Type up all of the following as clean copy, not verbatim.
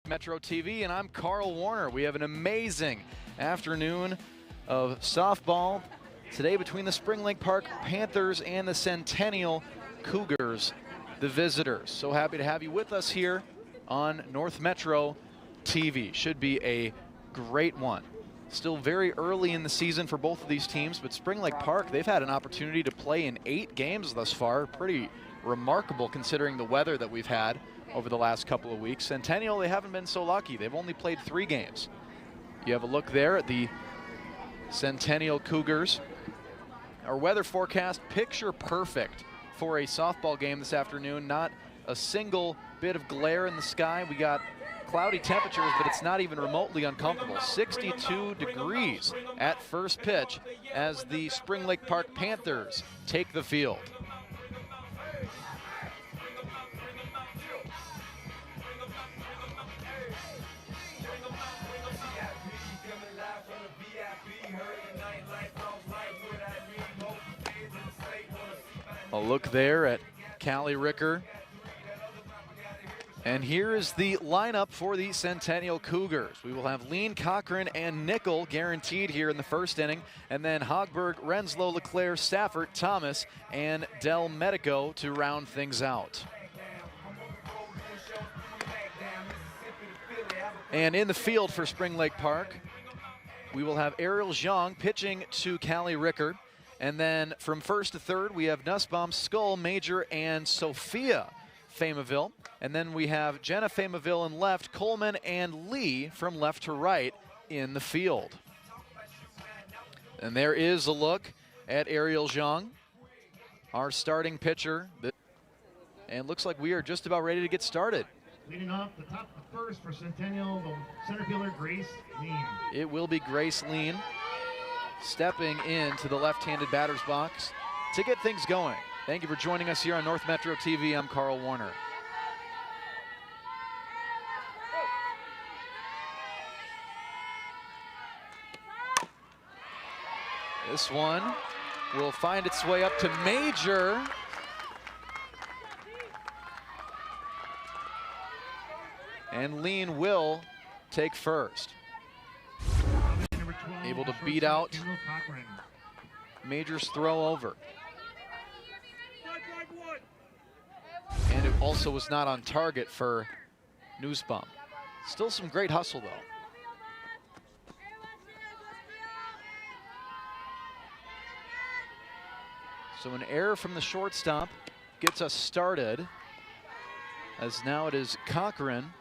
Metro TV, and I'm Carl Warner. We have an amazing afternoon of softball today between the Spring Lake Park Panthers and the Centennial Cougars, the visitors. So happy to have you with us here on North Metro TV. Should be a great one. Still very early in the season for both of these teams, but Spring Lake Park, they've had an opportunity to play in 8 games thus far. Pretty remarkable considering the weather that we've had over the last couple of weeks. Centennial, they haven't been so lucky. They've only played 3 games. You have a look there at the Centennial Cougars. Our weather forecast, picture perfect for a softball game this afternoon. Not a single bit of glare in the sky. We got cloudy temperatures, but it's not even remotely uncomfortable. 62 degrees at first pitch as the Spring Lake Park Panthers take the field. A look there at Callie Ricker. And here is the lineup for the Centennial Cougars. We will have Lean, Cochran, and Nickel guaranteed here in the first inning. And then Hogberg, Renslow, Leclerc, Stafford, Thomas, and Del Medico to round things out. And in the field for Spring Lake Park, we will have Ariel Zhang pitching to Callie Ricker. And then from first to third, we have Nussbaum, Skull, Major, and Sophia Famaville. And then we have Jenna Famaville in left, Coleman and Lee from left to right in the field. And there is a look at Ariel Zhang, our starting pitcher. And looks like we are just about ready to get started. Leading off the top of the first for Centennial, the center fielder, Grace Lean. It will be Grace Lean stepping into the left-handed batter's box to get things going. Thank you for joining us here on North Metro TV. I'm Carl Warner. This one will find its way up to Major. And Lean will take first. Able to beat out Major's throw over. And it also was not on target for Nussbaum. Still some great hustle though. So an error from the shortstop gets us started, as now it is Cochran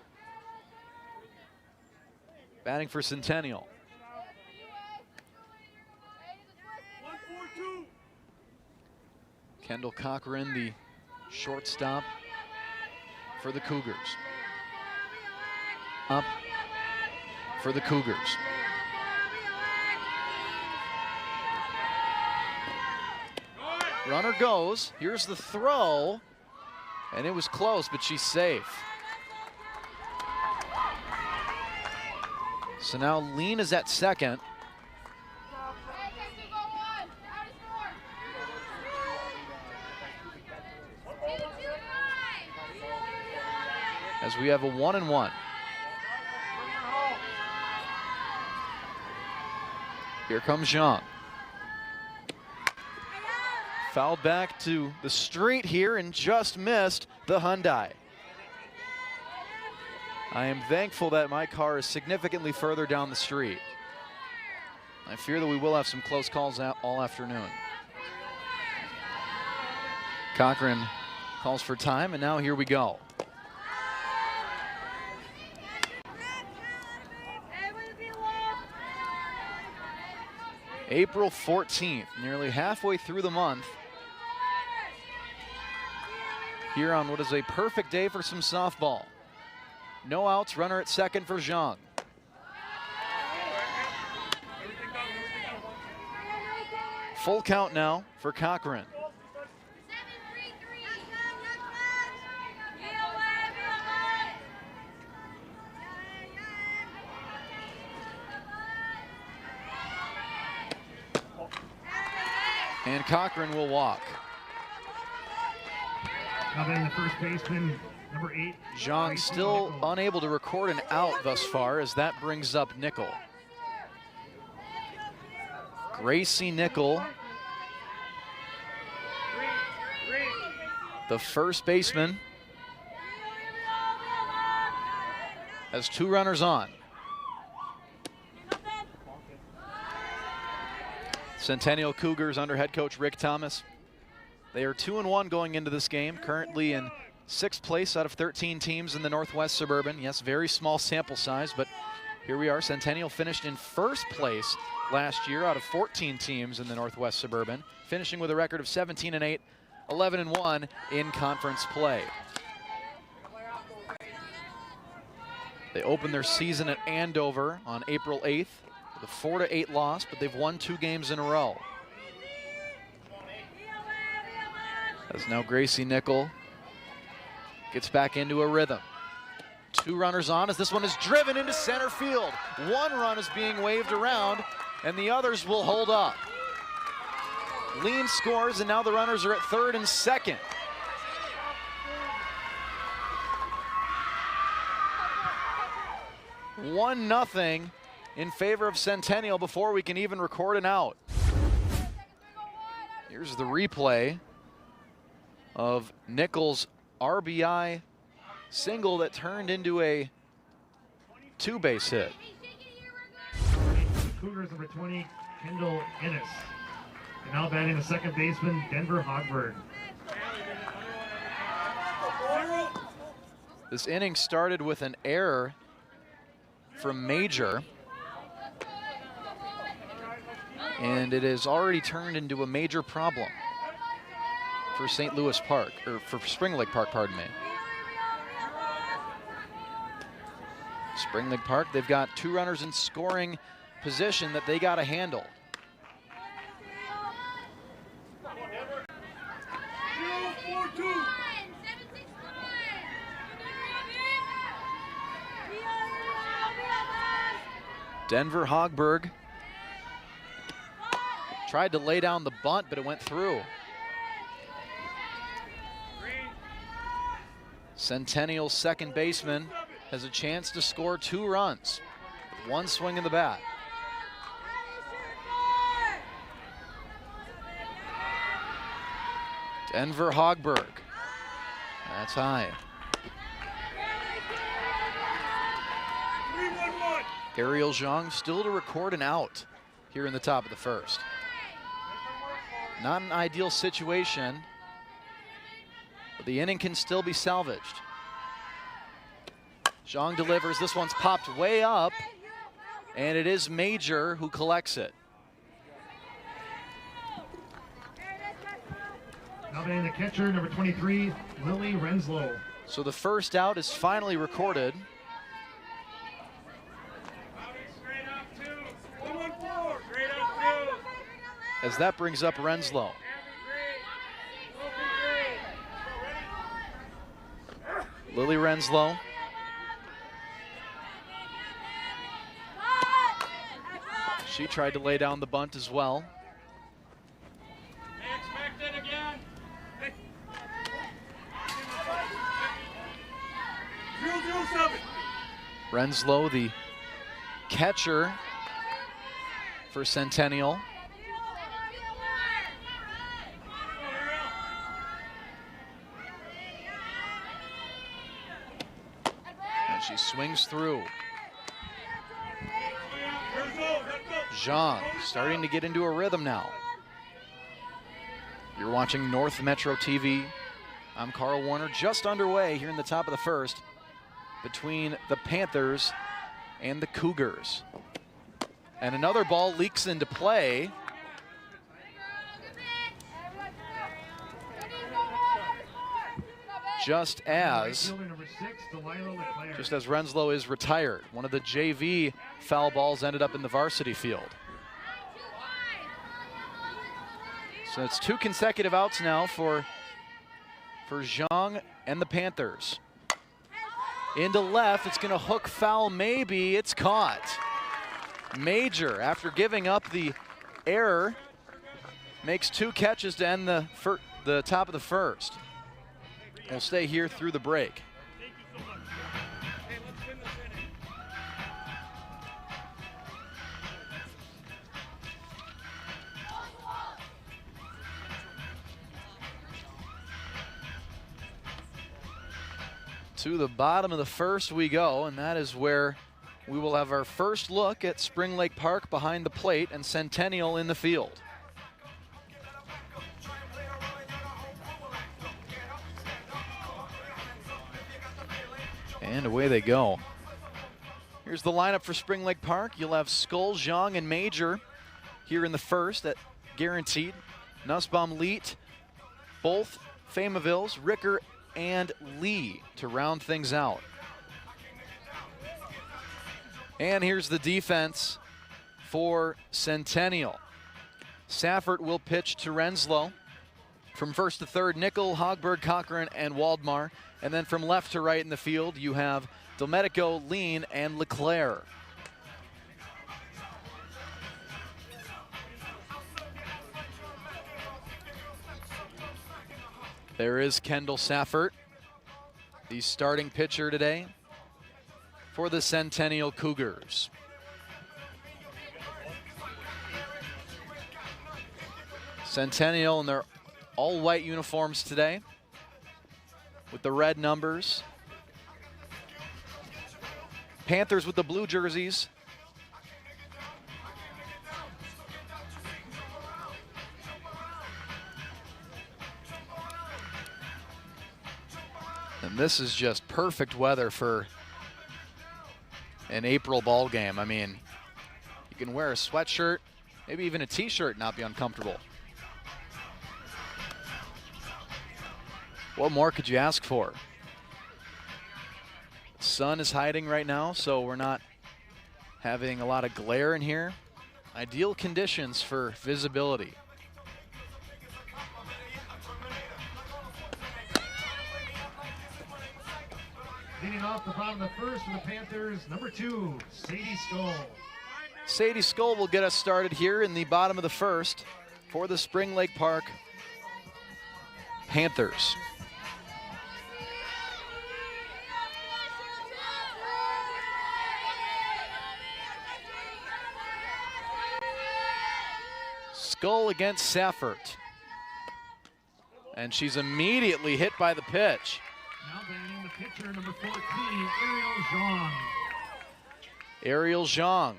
batting for Centennial. Kendall Cochran, the shortstop for the Cougars. Up for the Cougars. Runner goes. Here's the throw. And it was close, but she's safe. So now Lean is at second. As we have a 1-1. Here comes Zhang. Fouled back to the street here and just missed the Hyundai. I am thankful that my car is significantly further down the street. I fear that we will have some close calls out all afternoon. Cochran calls for time, and now here we go. April 14th, nearly halfway through the month. Here on what is a perfect day for some softball. No outs, runner at second for Zhang. Full count now for Cochran. And Cochran will walk. Now then, the first baseman, Number 8. Zhang still Nickel. unable to record an out thus far, as that brings up Nickel. Gracie Nickel, the first baseman, has 2 runners on. Centennial Cougars under head coach Rick Thomas. They are 2-1 going into this game, currently in 6th place out of 13 teams in the Northwest Suburban. Yes, very small sample size, but here we are. Centennial finished in 1st place last year out of 14 teams in the Northwest Suburban, finishing with a record of 17-8, 11-1 in conference play. They opened their season at Andover on April 8th with a 4-8 loss, but they've won 2 games in a row. As now Gracie Nickel gets back into a rhythm. 2 runners on as this one is driven into center field. 1 run is being waved around and the others will hold up. Lean scores and now the runners are at 3rd and 2nd. One nothing in favor of Centennial before we can even record an out. Here's the replay of Nickel's RBI single that turned into a 2-base hit. Cougars number 20, Kendall Ennis. And now batting the second baseman, Denver Hogberg. This inning started with an error from Major, and it has already turned into a major problem for St. Louis Park, or for Spring Lake Park, pardon me. Spring Lake Park, they've got 2 runners in scoring position that they got to handle. Denver Hogberg tried to lay down the bunt, but it went through. Centennial's second baseman has a chance to score 2 runs with 1 swing of the bat. Denver Hogberg, that's high. Ariel Zhang still to record an out here in the top of the 1st. Not an ideal situation, but the inning can still be salvaged. Zhang delivers, this one's popped way up, and it is Major who collects it. Now batting the catcher, number 23, Lily Renslow. So the first out is finally recorded. As that brings up Renslow. Lily Renslow. She tried to lay down the bunt as well. Renslow, the catcher for Centennial. And she swings through. Zhang starting to get into a rhythm now. You're watching North Metro TV. I'm Carl Warner, just underway here in the top of the 1st between the Panthers and the Cougars. And another ball leaks into play. Just as Renslow is retired. One of the JV foul balls ended up in the varsity field. So it's 2 consecutive outs now for Zhang and the Panthers. Into left, it's going to hook foul, maybe, it's caught. Major, after giving up the error, makes 2 catches to end the top of the 1st. We'll stay here through the break. To the bottom of the first we go, and that is where we will have our first look at Spring Lake Park behind the plate and Centennial in the field. And away they go. Here's the lineup for Spring Lake Park. You'll have Skull, Zhang, and Major here in the first at guaranteed. Nussbaum, Leet, both Famavilles, Ricker, and Lee to round things out. And here's the defense for Centennial. Saffert will pitch to Renslow. From first to third, Nickel, Hogberg, Cochran, and Waldmar. And then from left to right in the field, you have Delmedico, Lean, and Leclerc. There is Kendall Saffert, the starting pitcher today for the Centennial Cougars. Centennial in their all-white uniforms today with the red numbers. Panthers with the blue jerseys. And this is just perfect weather for an April ball game. I mean, you can wear a sweatshirt, maybe even a t-shirt and not be uncomfortable. What more could you ask for? The sun is hiding right now, so we're not having a lot of glare in here. Ideal conditions for visibility. Leading off the bottom of the first for the Panthers, number 2, Sadie Skull. Sadie Skull will get us started here in the bottom of the first for the Spring Lake Park Panthers. Skull against Saffert. And she's immediately hit by the pitch. Now batting the pitcher, number 14, Ariel Zhang. Ariel Zhang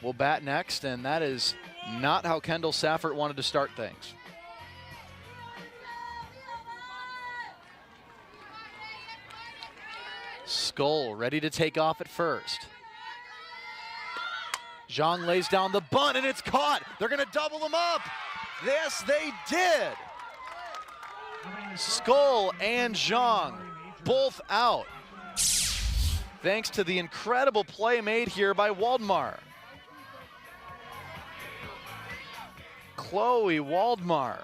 will bat next, and that is not how Kendall Saffert wanted to start things. Skull ready to take off at first. Zhang lays down the bunt, and it's caught. They're going to double them up. Yes, they did. Skull and Zhang both out. Thanks to the incredible play made here by Waldmar. Chloe Waldmar.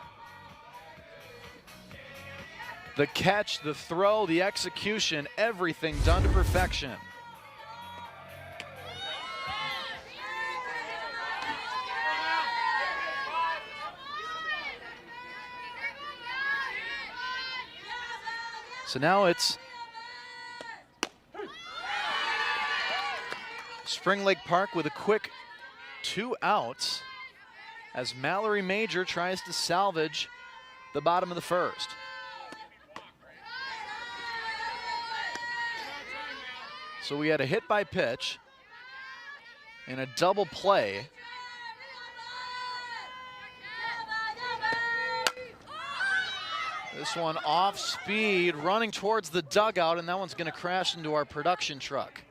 The catch, the throw, the execution, everything done to perfection. So now it's Spring Lake Park with a quick 2 outs as Mallory Major tries to salvage the bottom of the first. So we had a hit by pitch and a double play. This one off speed, running towards the dugout, and that one's going to crash into our production truck.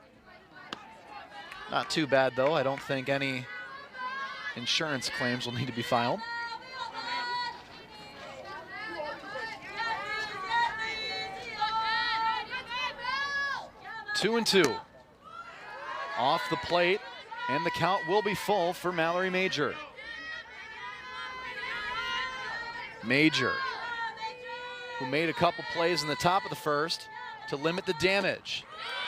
Not too bad, though. I don't think any insurance claims will need to be filed. Two and two. Off the plate, and the count will be full for Mallory Major. Major, who made a couple plays in the top of the first to limit the damage.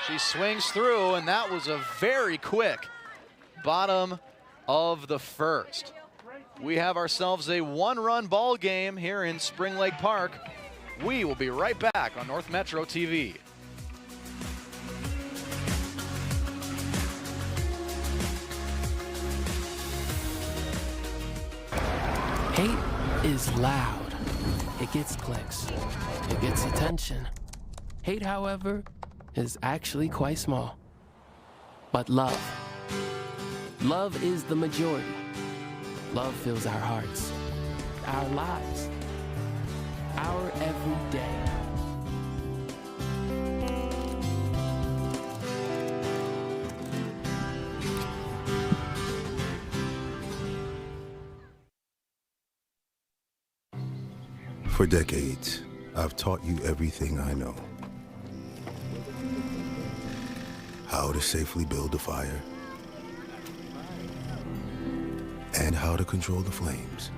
She swings through, and that was a very quick bottom of the first. We have ourselves a 1-run ball game here in Spring Lake Park. We will be right back on North Metro TV. Hate is loud. It gets clicks. It gets attention. Hate, however, is actually quite small. But love is the majority. Love fills our hearts, our lives, our every day. For decades, I've taught you everything I know. How to safely build a fire, and how to control the flames.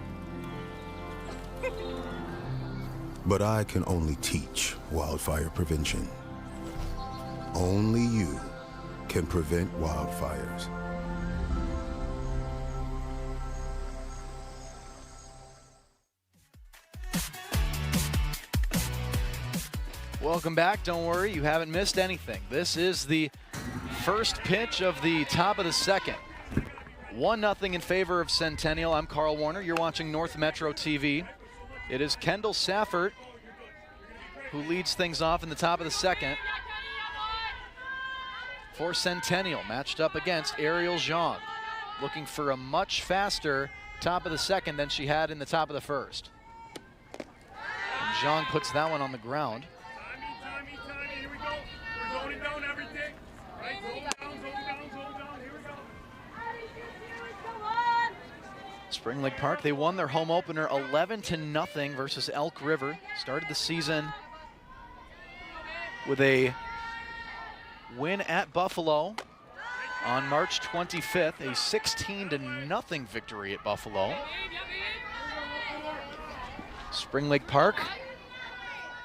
But I can only teach wildfire prevention. Only you can prevent wildfires. Welcome back. Don't worry, you haven't missed anything. This is the first pitch of the top of the second. 1-0 in favor of Centennial. I'm Carl Warner. You're watching North Metro TV. It is Kendall Saffert who leads things off in the top of the second for Centennial, matched up against Ariel Zhang, looking for a much faster top of the second than she had in the top of the first. And Zhang puts that one on the ground. Here we go. We're zoning down everything. Right, zone down. Here we go. Spring Lake Park, they won their home opener 11-0 versus Elk River. Started the season with a win at Buffalo on March 25th, a 16-0 victory at Buffalo. Spring Lake Park,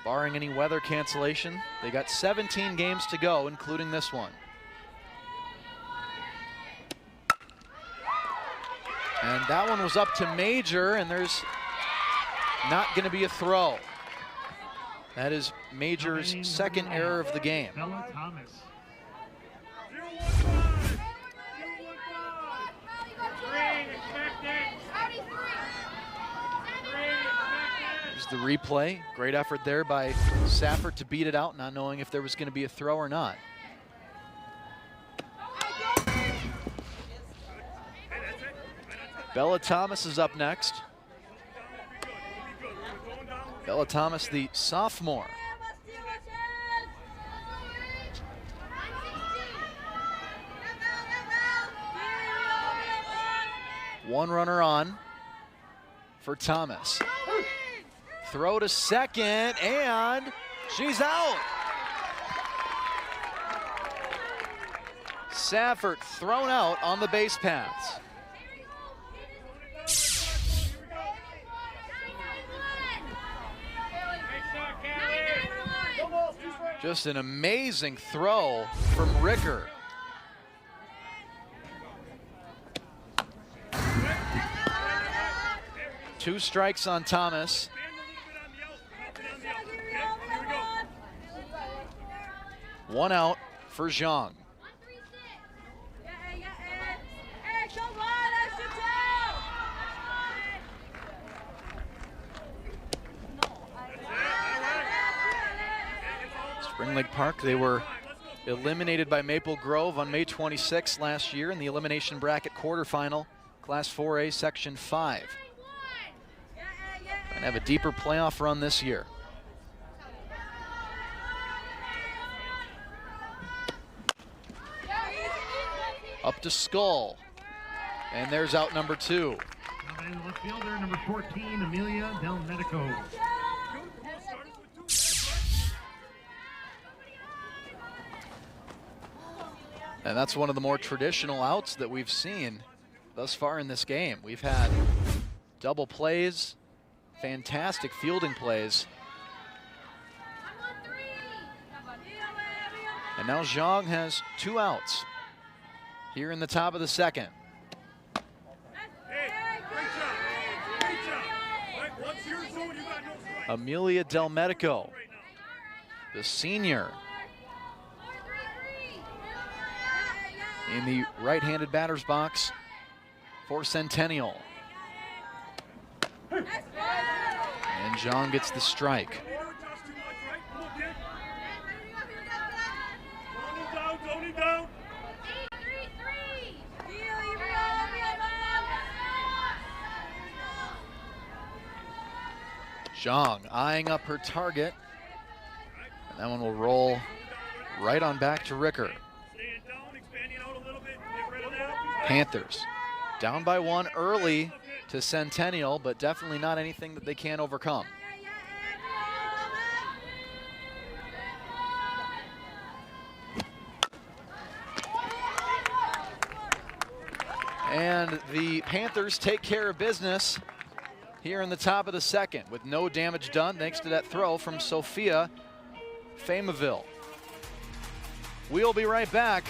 barring any weather cancellation, they got 17 games to go, including this one. And that one was up to Major, and there's not going to be a throw. That is Major's second error of the game. Bella Thomas. 0-1-5. 0-1-5. Here's the replay. Great effort there by Saffert to beat it out, not knowing if there was going to be a throw or not. Bella Thomas is up next. Bella Thomas, the sophomore. One runner on for Thomas. Throw to second, and she's out. Saffert thrown out on the base paths. Just an amazing throw from Ricker. Two strikes on Thomas. One out for Zhang. Spring Lake Park, they were eliminated by Maple Grove on May 26 last year in the elimination bracket quarterfinal, Class 4A, Section 5. And have a deeper playoff run this year. Up to Skull, and there's out number 2. Now in the left fielder, number 14, Amelia Del Medico. And that's one of the more traditional outs that we've seen thus far in this game. We've had double plays, fantastic fielding plays. And now Zhang has 2 outs here in the top of the second. Amelia Del Medico, the senior, in the right-handed batter's box for Centennial. And Zhang gets the strike. Zhang eyeing up her target. And that one will roll right on back to Ricker. Panthers down by 1 early to Centennial, but definitely not anything that they can't overcome. And the Panthers take care of business here in the top of the second with no damage done thanks to that throw from Sophia Famaville. We'll be right back.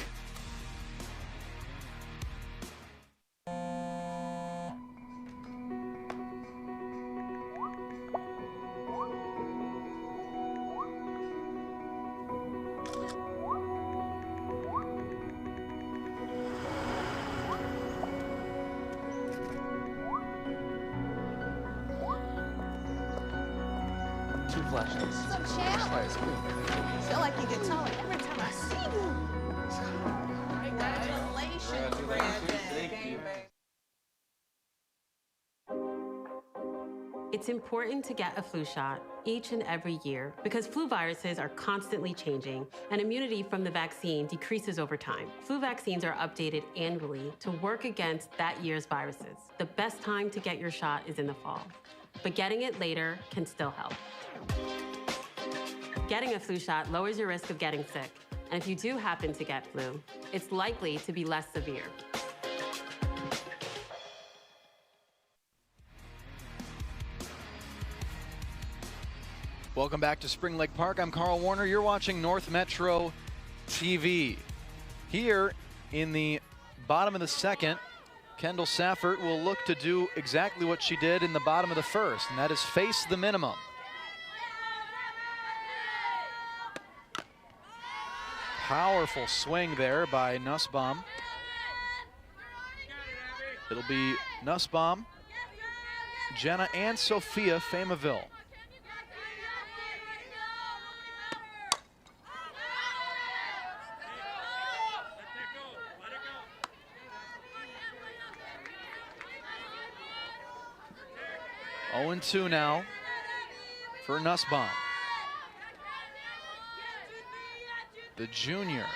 Two flashes. So challenge. Feel like you get taller every time I see you. Congratulations, Brandon. Thank you. It's important to get a flu shot each and every year because flu viruses are constantly changing and immunity from the vaccine decreases over time. Flu vaccines are updated annually to work against that year's viruses. The best time to get your shot is in the fall, but getting it later can still help. Getting a flu shot lowers your risk of getting sick, and if you do happen to get flu, it's likely to be less severe. Welcome back to Spring Lake Park. I'm Carl Warner. You're watching North Metro TV. Here in the bottom of the second, Kendall Saffert will look to do exactly what she did in the bottom of the first, and that is face the minimum. Powerful swing there by Nussbaum. It'll be Nussbaum, Jenna, and Sophia Famaville. Oh and 2 now for Nussbaum. The junior.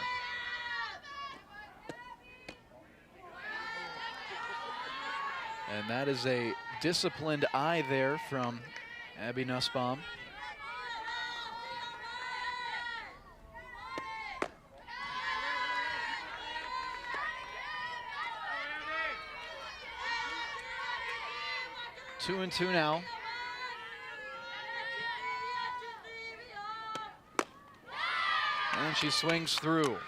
And that is a disciplined eye there from Abby Nussbaum. Two and 2 now. And she swings through.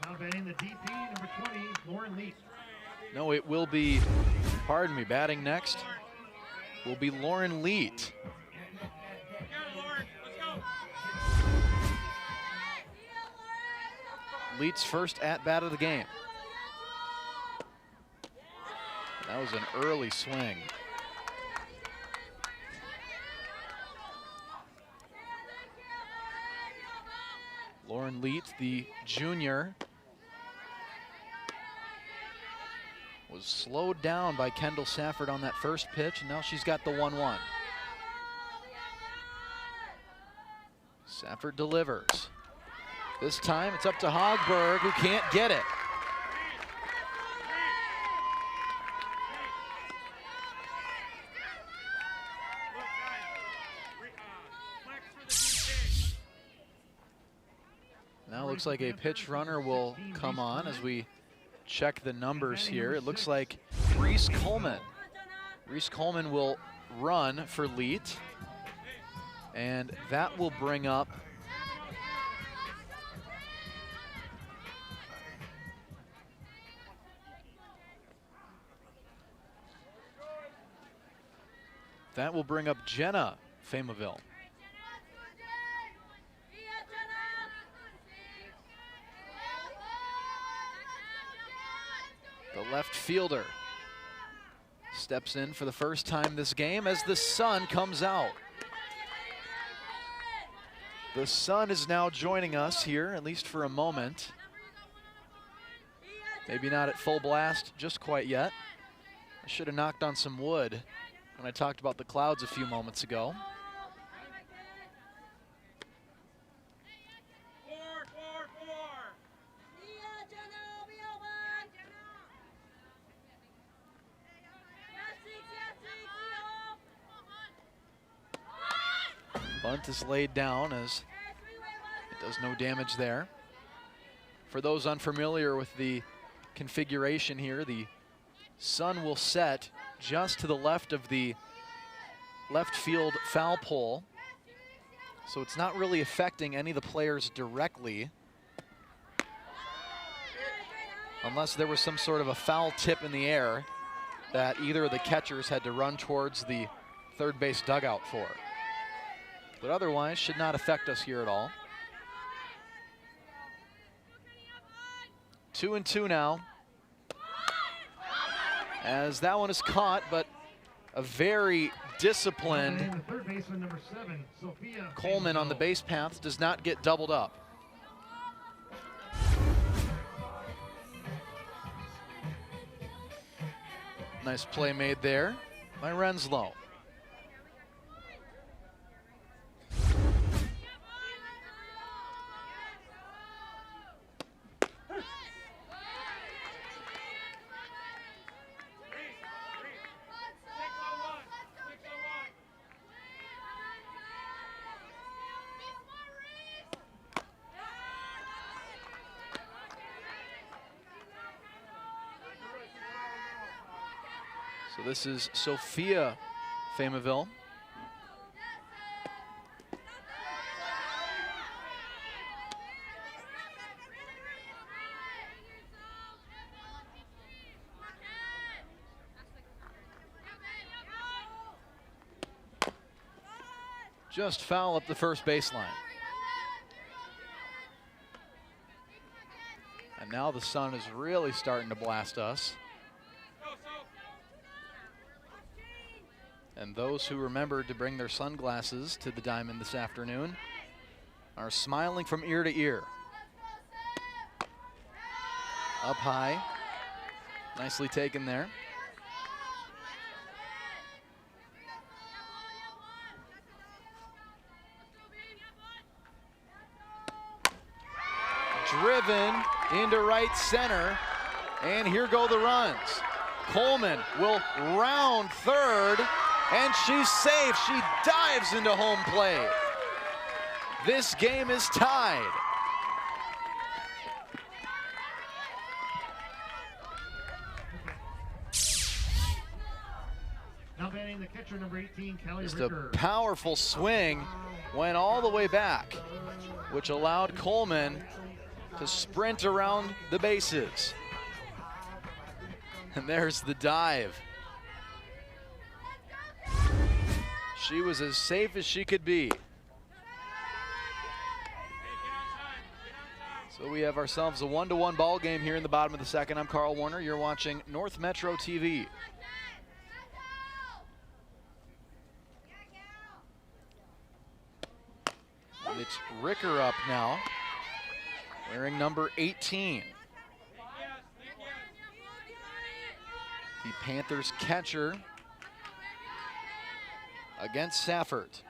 Now batting the DP, number 20, Lauren Leach. No, it will be, pardon me, batting next will be Lauren Leet. Leet's first at-bat of the game. That was an early swing. Lauren Leet, the junior, was slowed down by Kendall Saffert on that first pitch, and now she's got the 1-1. Saffert delivers. This time it's up to Hogberg, who can't get it. Now looks like a pitch runner will come on as we check the numbers here. It looks like Reese Coleman. Reese Coleman will run for Leet, and that will bring up Jenna Famaville. The left fielder steps in for the first time this game as the sun comes out. The sun is now joining us here, at least for a moment. Maybe not at full blast just quite yet. I should have knocked on some wood when I talked about the clouds a few moments ago. Bunt is laid down as it does no damage there. For those unfamiliar with the configuration here, the sun will set just to the left of the left field foul pole. So it's not really affecting any of the players directly, unless there was some sort of a foul tip in the air that either of the catchers had to run towards the third base dugout for. But otherwise, should not affect us here at all. 2-2 now. As that one is caught, but a very disciplined third baseman, number 7, Sophia Coleman on the base path does not get doubled up. Nice play made there by Renslow. So this is Sophia Famaville. Just foul up the first baseline. And now the sun is really starting to blast us. And those who remembered to bring their sunglasses to the diamond this afternoon are smiling from ear to ear. Up high, nicely taken there. Driven into right center, and here go the runs. Coleman will round third, and she's safe. She dives into home plate. This game is tied. Now batting the catcher, number 18, Callie Just Ricker. a powerful swing, went all the way back, which allowed Coleman to sprint around the bases. And there's the dive. She was as safe as she could be. So we have ourselves a 1-1 ball game here in the bottom of the second. I'm Carl Warner. You're watching North Metro TV. And it's Ricker up now, wearing number 18. The Panthers catcher against Saffert.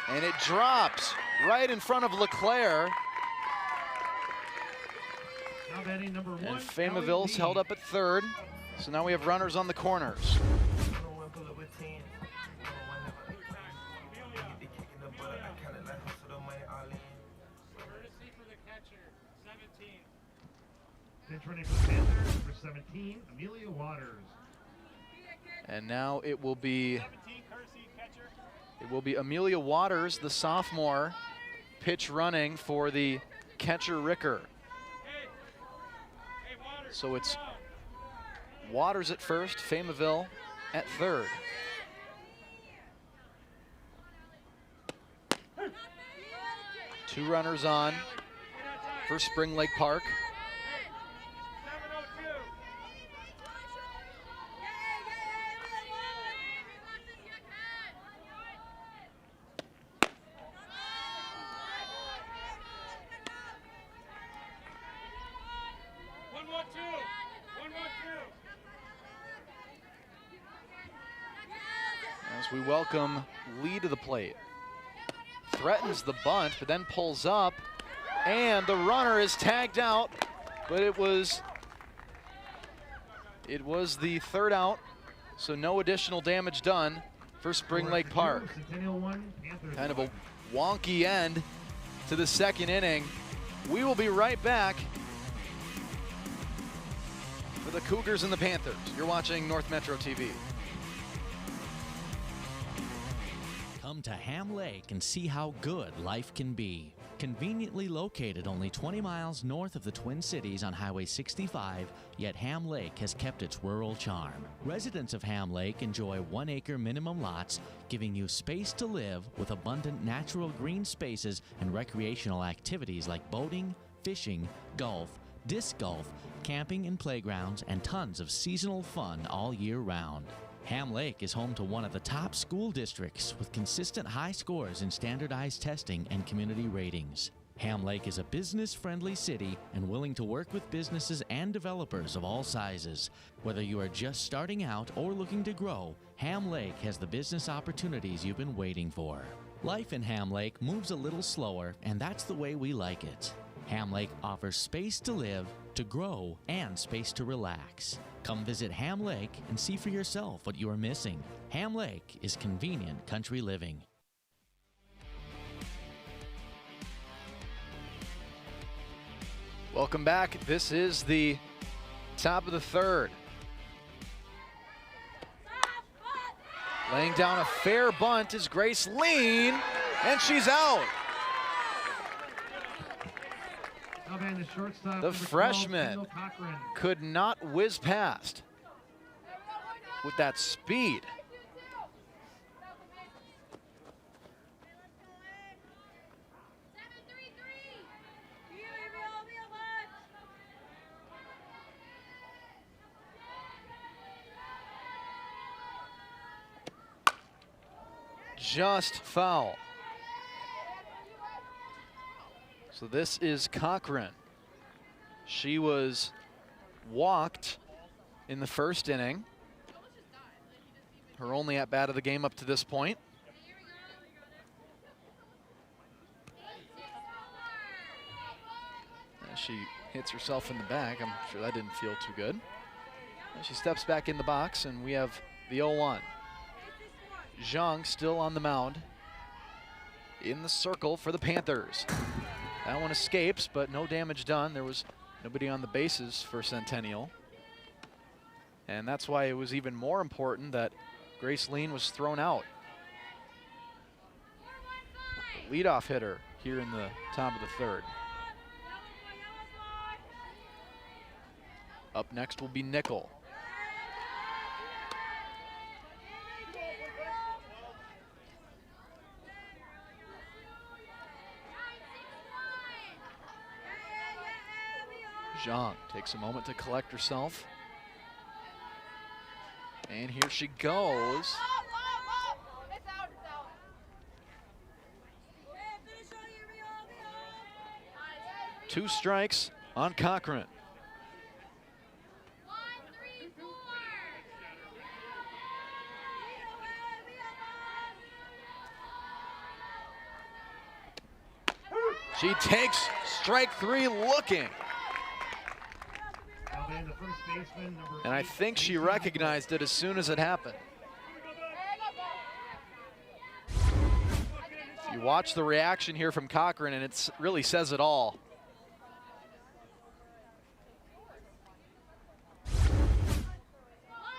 And it drops right in front of LeClaire. Now batting number 1, And Famaville's held up at third. So now we have runners on the corners. Pinch running for the Panthers, number 17, Amelia Waters. And now it will be Amelia Waters, the sophomore, pitch running for the catcher Ricker. So it's Waters at first, Famaville at third. Two runners on for Spring Lake Park. As we welcome Lee to the plate. Threatens the bunt, but then pulls up, and the runner is tagged out, but it was the third out, so no additional damage done for Spring Lake Park. Centennial 1, Panthers Kind of 1. a wonky end to the second inning. We will be right back for the Cougars and the Panthers. You're watching North Metro TV. Come to Ham Lake and see how good life can be. Conveniently located only 20 miles north of the Twin Cities on Highway 65, yet Ham Lake has kept its rural charm. Residents of Ham Lake enjoy 1-acre minimum lots, giving you space to live with abundant natural green spaces and recreational activities like boating, fishing, golf, disc golf, camping and playgrounds, and tons of seasonal fun all year round. Ham Lake is home to one of the top school districts with consistent high scores in standardized testing and community ratings. Ham Lake is a business-friendly city and willing to work with businesses and developers of all sizes. Whether you are just starting out or looking to grow, Ham Lake has the business opportunities you've been waiting for. Life in Ham Lake moves a little slower, and that's the way we like it. Ham Lake offers space to live, to grow, and space to relax. Come visit Ham Lake and see for yourself what you are missing. Ham Lake is convenient country living. Welcome back. This is the top of the third. Laying down a fair bunt is Grace Lean, and she's out. The freshman could not whiz past with that speed. Just foul. So this is Cochran. She was walked in the first inning. Her only at bat of the game up to this point. As she hits herself in the back, I'm sure that didn't feel too good. And she steps back in the box, and we have the 0-1. Zhang still on the mound in the circle for the Panthers. That one escapes, but no damage done. There was nobody on the bases for Centennial. And that's why it was even more important that Grace Lean was thrown out. The leadoff hitter here in the top of the third. Up next will be Nickel. Zhang takes a moment to collect herself. And here she goes. Two strikes on Cochran. She takes strike three looking. And I think she recognized it as soon as it happened. You watch the reaction here from Cochran, and it really says it all.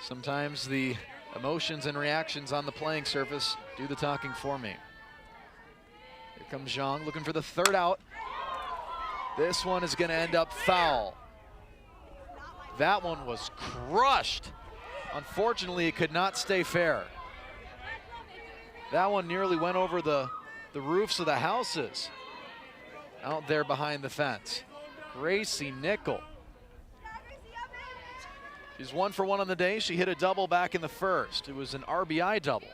Sometimes the emotions and reactions on the playing surface do the talking for me. Here comes Zhang looking for the third out. This one is going to end up foul. That one was crushed. Unfortunately, it could not stay fair. That one nearly went over the roofs of the houses out there behind the fence. Gracie Nickel. She's 1 for 1 on the day. She hit a double back in the first. It was an RBI double.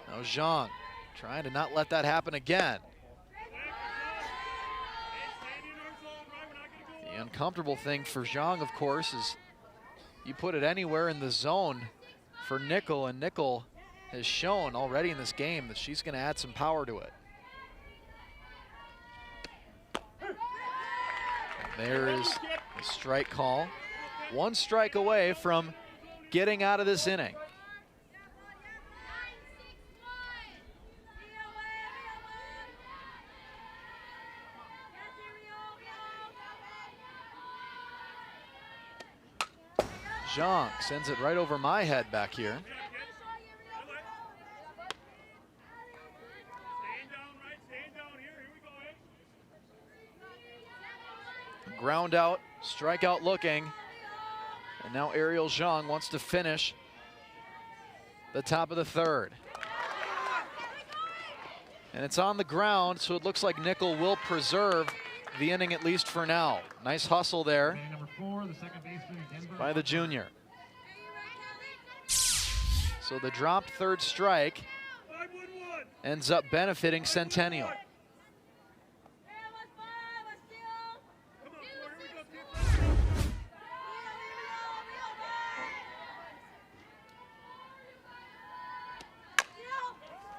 Now Zhang trying to not let that happen again. The uncomfortable thing for Zhang, of course, is you put it anywhere in the zone for Nickel, and Nickel has shown already in this game that she's going to add some power to it. And there is a strike call one strike away from getting out of this inning. Zhang sends it right over my head back here. Ground out, strikeout looking. And now Ariel Zhang wants to finish the top of the third. And it's on the ground, so it looks like Nickel will preserve the inning at least for now. Nice hustle there by the junior. So the dropped third strike ends up benefiting Centennial.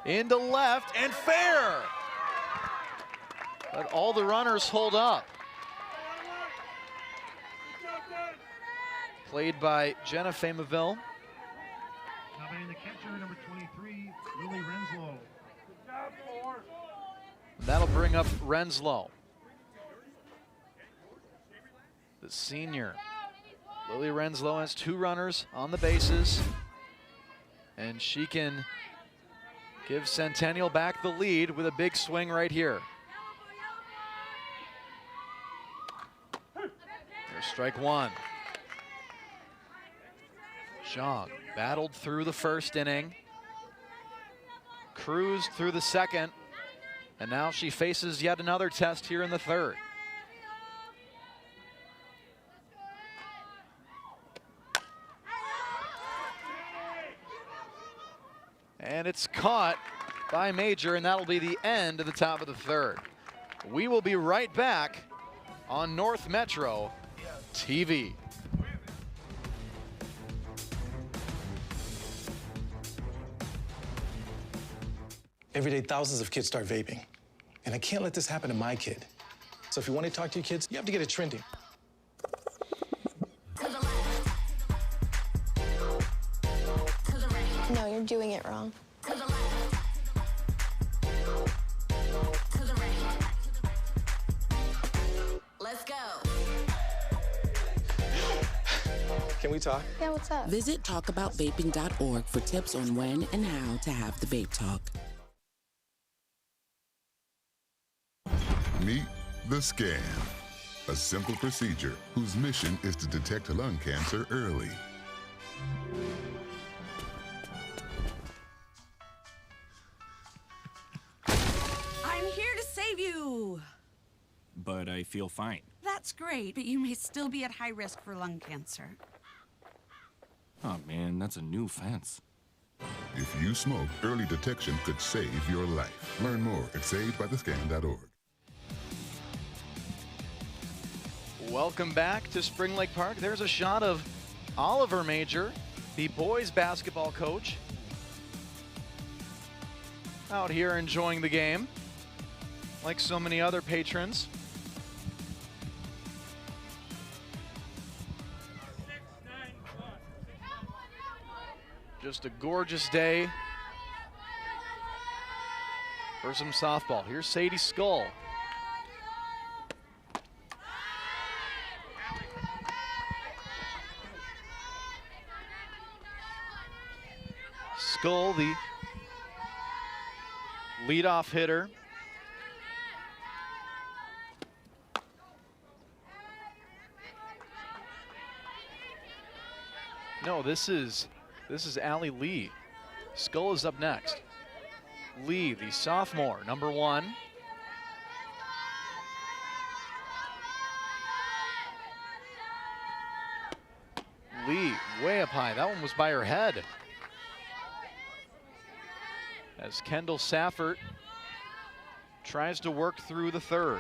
Into left and fair. But all the runners hold up. Played by Jenna Famaville. Now batting the catcher, number 23, Lily Renslow. That'll bring up Renslow. The senior. Lily Renslow has 2 runners on the bases. And she can give Centennial back the lead with a big swing right here. There's strike one. Zhang battled through the first inning, cruised through the second, and now she faces yet another test here in the third. And it's caught by Major, and that'll be the end of the top of the third. We will be right back on North Metro TV. Every day, thousands of kids start vaping. And I can't let this happen to my kid. So if you want to talk to your kids, you have to get it trending. No, you're doing it wrong. Let's go. Can we talk? Yeah, what's up? Visit talkaboutvaping.org for tips on when and how to have the vape talk. Meet the Scan, a simple procedure whose mission is to detect lung cancer early. I'm here to save you. But I feel fine. That's great, but you may still be at high risk for lung cancer. Oh man, that's a new fence. If you smoke, early detection could save your life. Learn more at savedbythescan.org. Welcome back to Spring Lake Park. There's a shot of Oliver Major, the boys basketball coach, out here enjoying the game, like so many other patrons. Just a gorgeous day for some softball. Here's Sadie Skull. Skull, the leadoff hitter. No, this is Allie Lee. Skull is up next. Lee, the sophomore, number 1. Lee, way up high. That one was by her head. As Kendall Saffert tries to work through the third.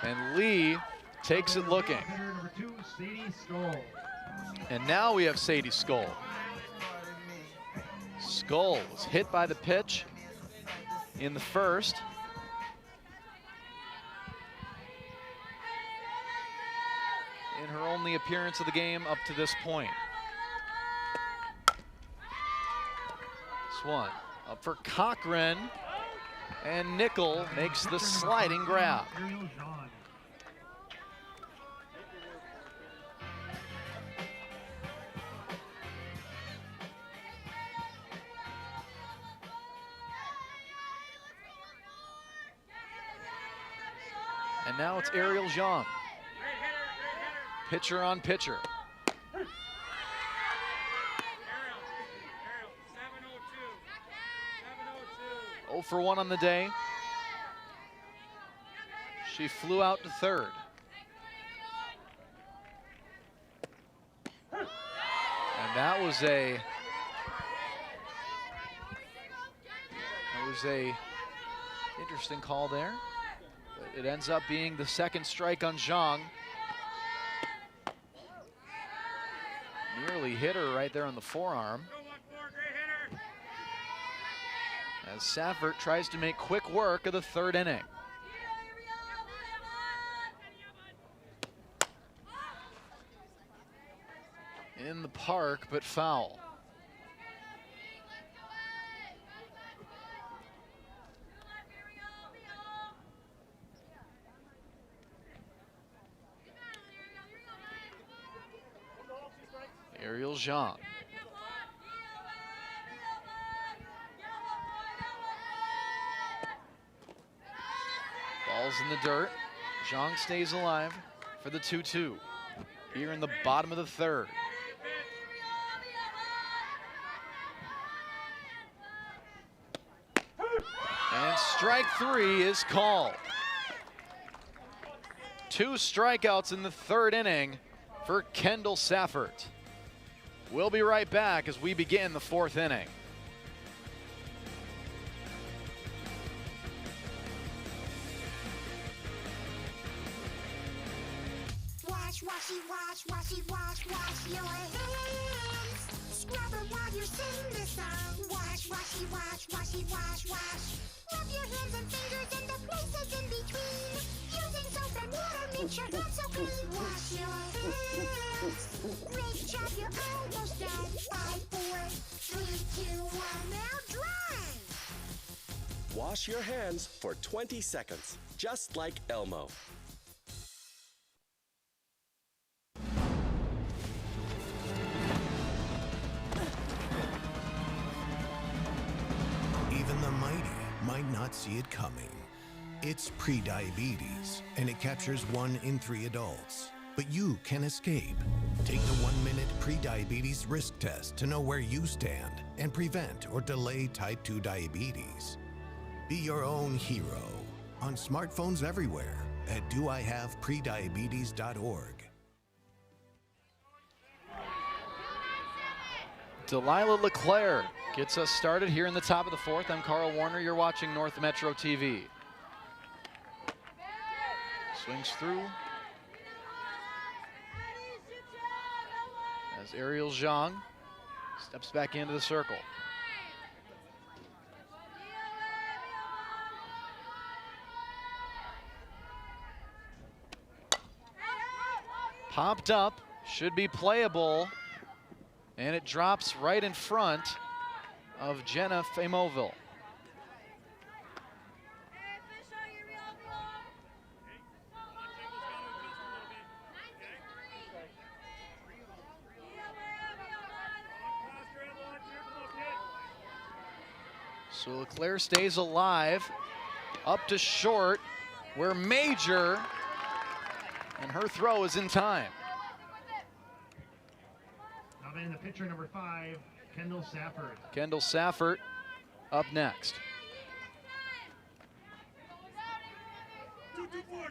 And Lee takes it looking. Number 2, Sadie Skull. And now we have Sadie Skull. Skull was hit by the pitch in the first. only appearance of the game up to this point. This one up for Cochran, and Nickel makes the sliding grab. And now it's Ariel Zhang. Pitcher on pitcher. 0 for 1 on the day. She flew out to third. And that was a interesting call there. But it ends up being the second strike on Zhang. Nearly hit her right there on the forearm. As Saffert tries to make quick work of the third inning. In the park, but foul. Ariel Zhang. Ball's in the dirt. Zhang stays alive for the 2-2 here in the bottom of the third. And strike 3 is called. 2 strikeouts in the third inning for Kendall Saffert. We'll be right back as we begin the fourth inning. Wash, washy, wash, washy, wash, wash your hands. Scrub them while you sing the song. Wash, washy, wash, washy, wash, wash. Rub your hands and fingers and the places in between. Using soap and water makes your hands so clean. Wash your hands. Great job, you're almost done. 5, 4, 3, 2, 1, now dry. Wash your hands for 20 seconds, just like Elmo. Even the mighty might not see it coming. It's prediabetes, and it captures 1 in 3 adults. But you can escape. Take the 1-minute prediabetes risk test to know where you stand and prevent or delay type 2 diabetes. Be your own hero on smartphones everywhere at doihaveprediabetes.org. Delilah LeClaire gets us started here in the top of the fourth. I'm Carl Warner. You're watching North Metro TV. Swings through. As Ariel Zhang steps back into the circle. Popped up, should be playable, and it drops right in front of Jenna Famoville. So LeClaire stays alive, up to short, where Major, and her throw is in time. Now then, the pitcher number 5, Kendall Saffert. Kendall Saffert up next. 2-2-4, 2-2-4.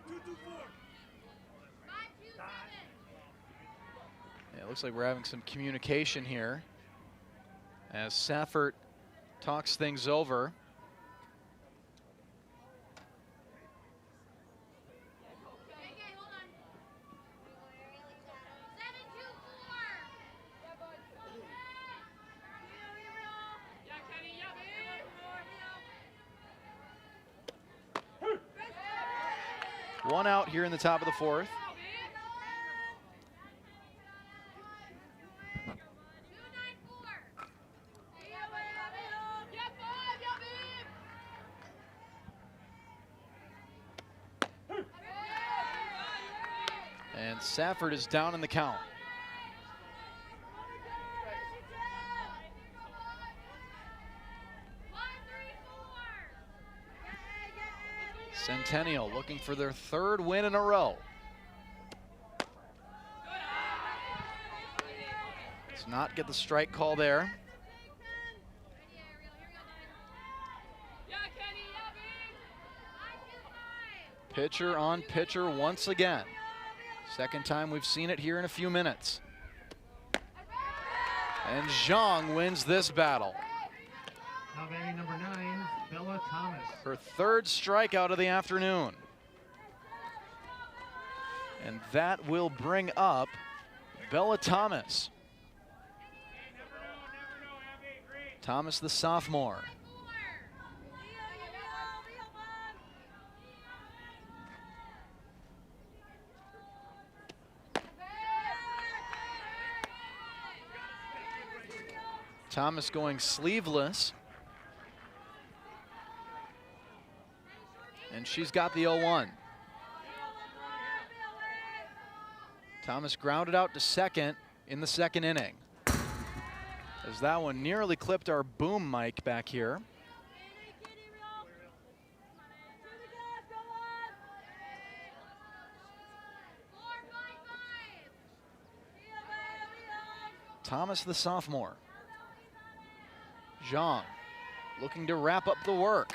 Yeah, it looks like we're having some communication here as Saffert talks things over. One out here in the top of the fourth. And Safford is down in the count. Centennial looking for their third win in a row. Does not get the strike call there. Pitcher on pitcher once again. Second time we've seen it here in a few minutes. And Zhang wins this battle. Now batting number 9, Bella Thomas. Her third strikeout of the afternoon. And that will bring up Bella Thomas. Thomas, the sophomore. Thomas going sleeveless. And she's got the 0-1. Thomas grounded out to second in the second inning. As that one nearly clipped our boom mic back here. Thomas, the sophomore. Zhang looking to wrap up the work.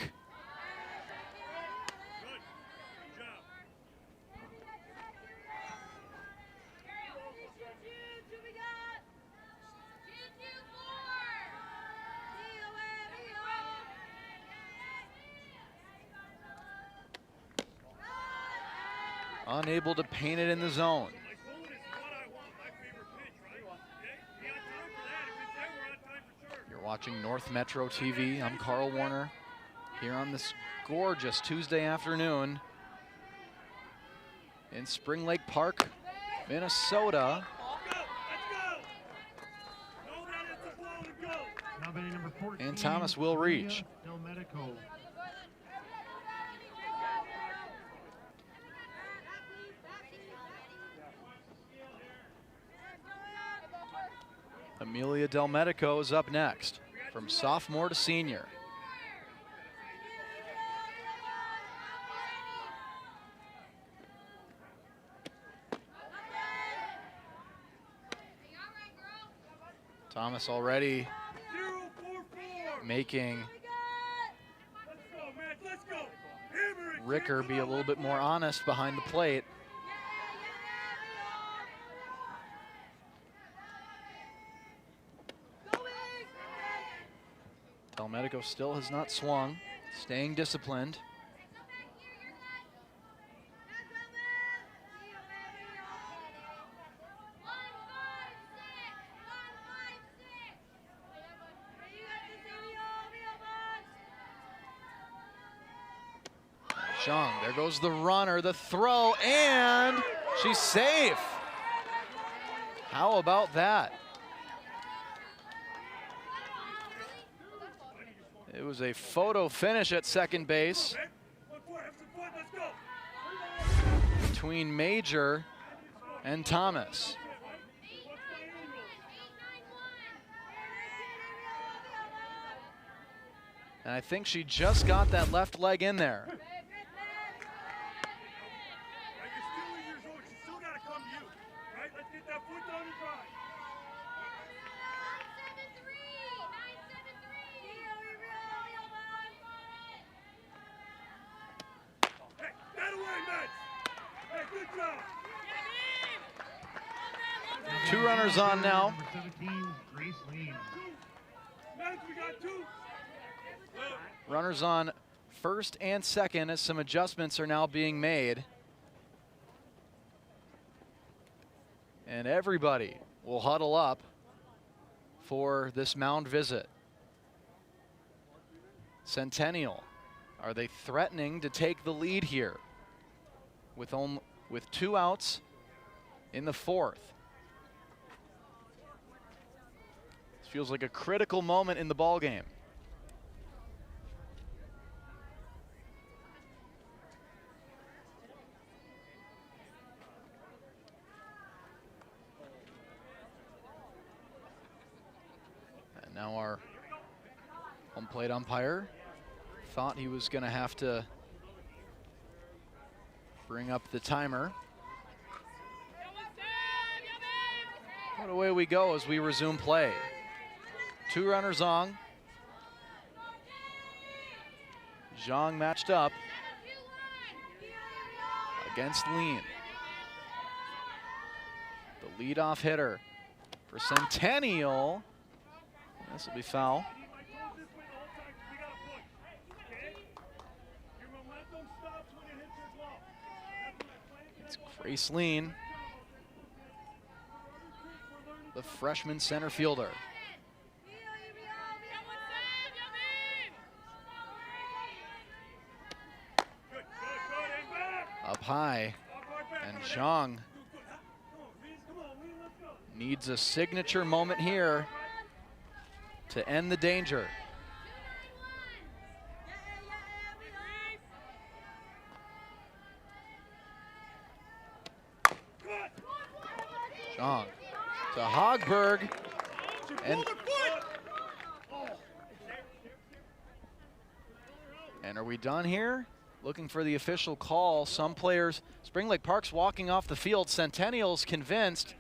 Unable to paint it in the zone. You're watching North Metro TV. I'm Carl Warner here on this gorgeous Tuesday afternoon in Spring Lake Park, Minnesota. And Thomas will reach. Amelia Del Medico is up next, from sophomore to senior. Thomas already making Ricker be a little bit more honest behind the plate. Del Medico still has not swung, staying disciplined. Zhang, there goes the runner, the throw, and she's safe. How about that? It was a photo finish at second base between Major and Thomas. And I think she just got that left leg in there. Two runners on now. Runners on first and second as some adjustments are now being made. And everybody will huddle up for this mound visit. Centennial, are they threatening to take the lead here with 2 outs in the fourth? This feels like a critical moment in the ball game. Now our home plate umpire thought he was going to have to bring up the timer. But away we go as we resume play. 2 runners on. Zhang matched up against Lean. The leadoff hitter for Centennial. This will be foul. It's Grace Lean, the freshman center fielder. Up high, and Zhang needs a signature moment here to end the danger. Zhang to Hogberg, and are we done here? Looking for the official call. Some players, Spring Lake Park's walking off the field. Centennial's convinced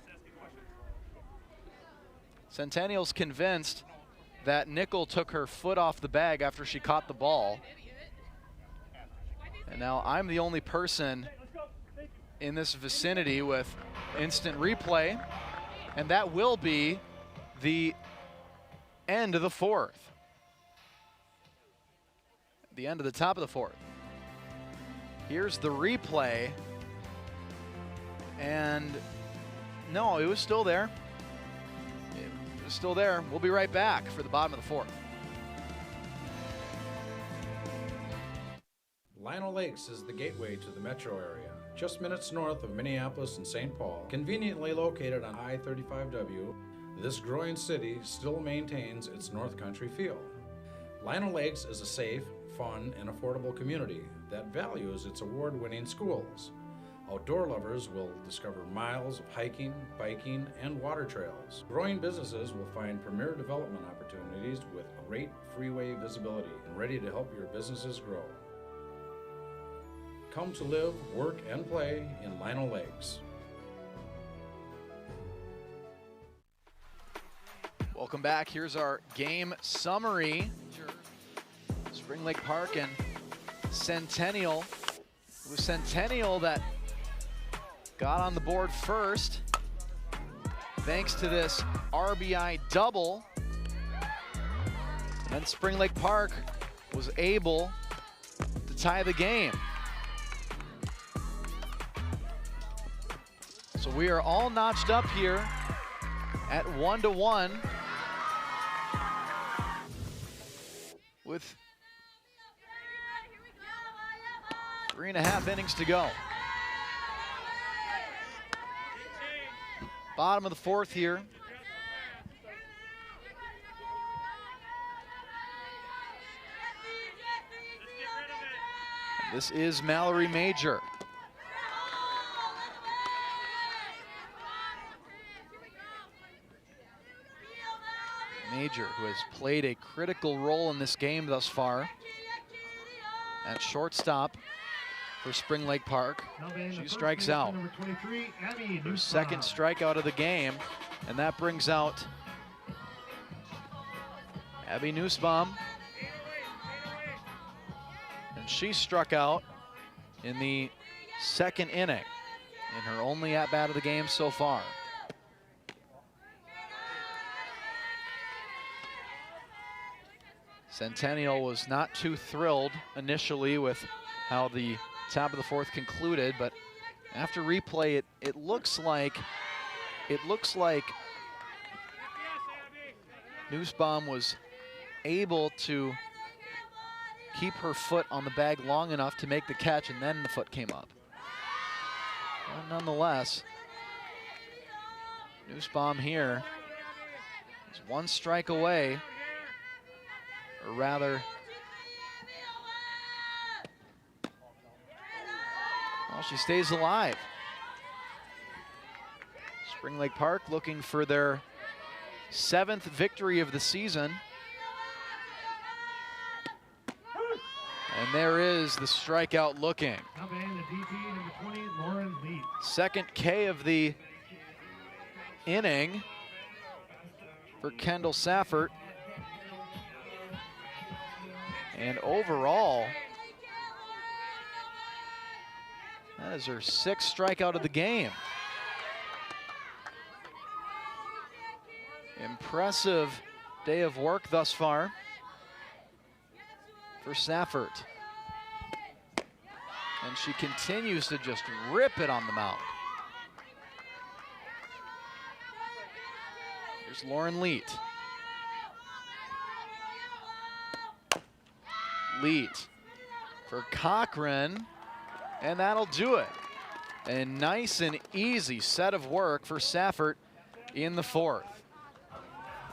that Nickel took her foot off the bag after she caught the ball. And now I'm the only person in this vicinity with instant replay, and that will be the end of the 4th. The end of the top of the 4th. Here's the replay, and no, it was still there. It was still there. We'll be right back for the bottom of the 4th. Lino Lakes is the gateway to the metro area, just minutes north of Minneapolis and St. Paul. Conveniently located on I-35W, this growing city still maintains its North Country feel. Lino Lakes is a safe, fun, and affordable community that values its award-winning schools. Outdoor lovers will discover miles of hiking, biking, and water trails. Growing businesses will find premier development opportunities with great freeway visibility and ready to help your businesses grow. Come to live, work, and play in Lino Lakes. Welcome back. Here's our game summary. Spring Lake Park and Centennial. It was Centennial that got on the board first, thanks to this RBI double. Then Spring Lake Park was able to tie the game. So we are all notched up here at 1-1 with 3.5 innings to go. Bottom of the 4th here. This is Mallory Major. Major, who has played a critical role in this game thus far at shortstop for Spring Lake Park. She strikes out. Her second strikeout of the game, and that brings out Abby Nussbaum. And she struck out in the 2nd inning in her only at-bat of the game so far. Centennial was not too thrilled initially with how the top of the 4th concluded, but after replay, it looks like Nussbaum was able to keep her foot on the bag long enough to make the catch, and then the foot came up. But nonetheless, Nussbaum here is 1 strike away, or rather, well, she stays alive. Spring Lake Park looking for their 7th victory of the season. And there is the strikeout looking. Now batting the DP, number 20, Lauren Lee. Second K of the inning for Kendall Saffert. And overall, that is her 6th strikeout of the game. Impressive day of work thus far for Saffert. And she continues to just rip it on the mound. Here's Lauren Leet. Leet for Cochran, and that'll do it. A nice and easy set of work for Saffert in the 4th.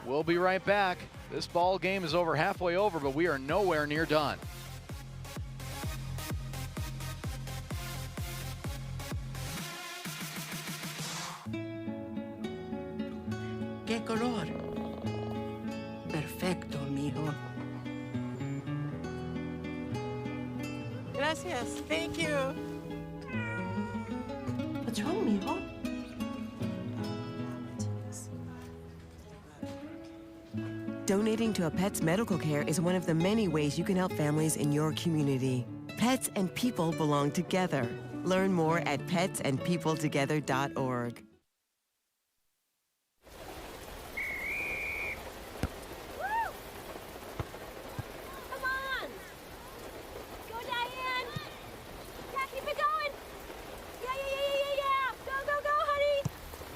We'll be right back. This ball game is over halfway over, but we are nowhere near done. ¿Qué color? Perfecto, mijo. Gracias. Thank you. What's wrong, mijo? Donating to a pet's medical care is one of the many ways you can help families in your community. Pets and people belong together. Learn more at petsandpeopletogether.org.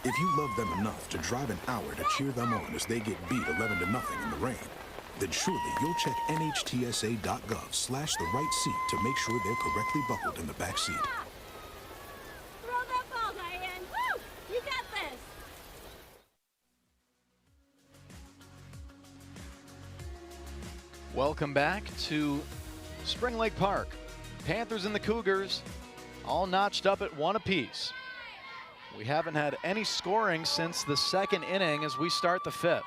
If you love them enough to drive an hour to cheer them on as they get beat 11-0 in the rain, then surely you'll check nhtsa.gov/the-right seat to make sure they're correctly buckled in the back seat. Throw that ball, Diane. Woo! You got this. Welcome back to Spring Lake Park. Panthers and the Cougars all notched up at 1 apiece. We haven't had any scoring since the 2nd inning as we start the 5th.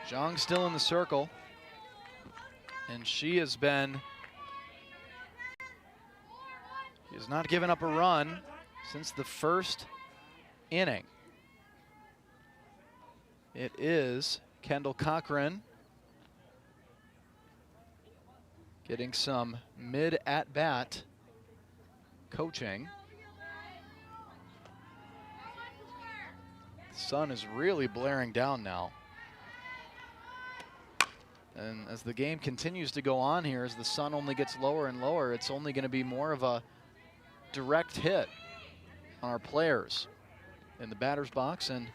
Zhang still in the circle, and she has not given up a run since the 1st inning. It is Kendall Cochran getting some mid-at-bat coaching. The sun is really blaring down now. And as the game continues to go on here, as the sun only gets lower and lower, it's only going to be more of a direct hit on our players in the batter's box. And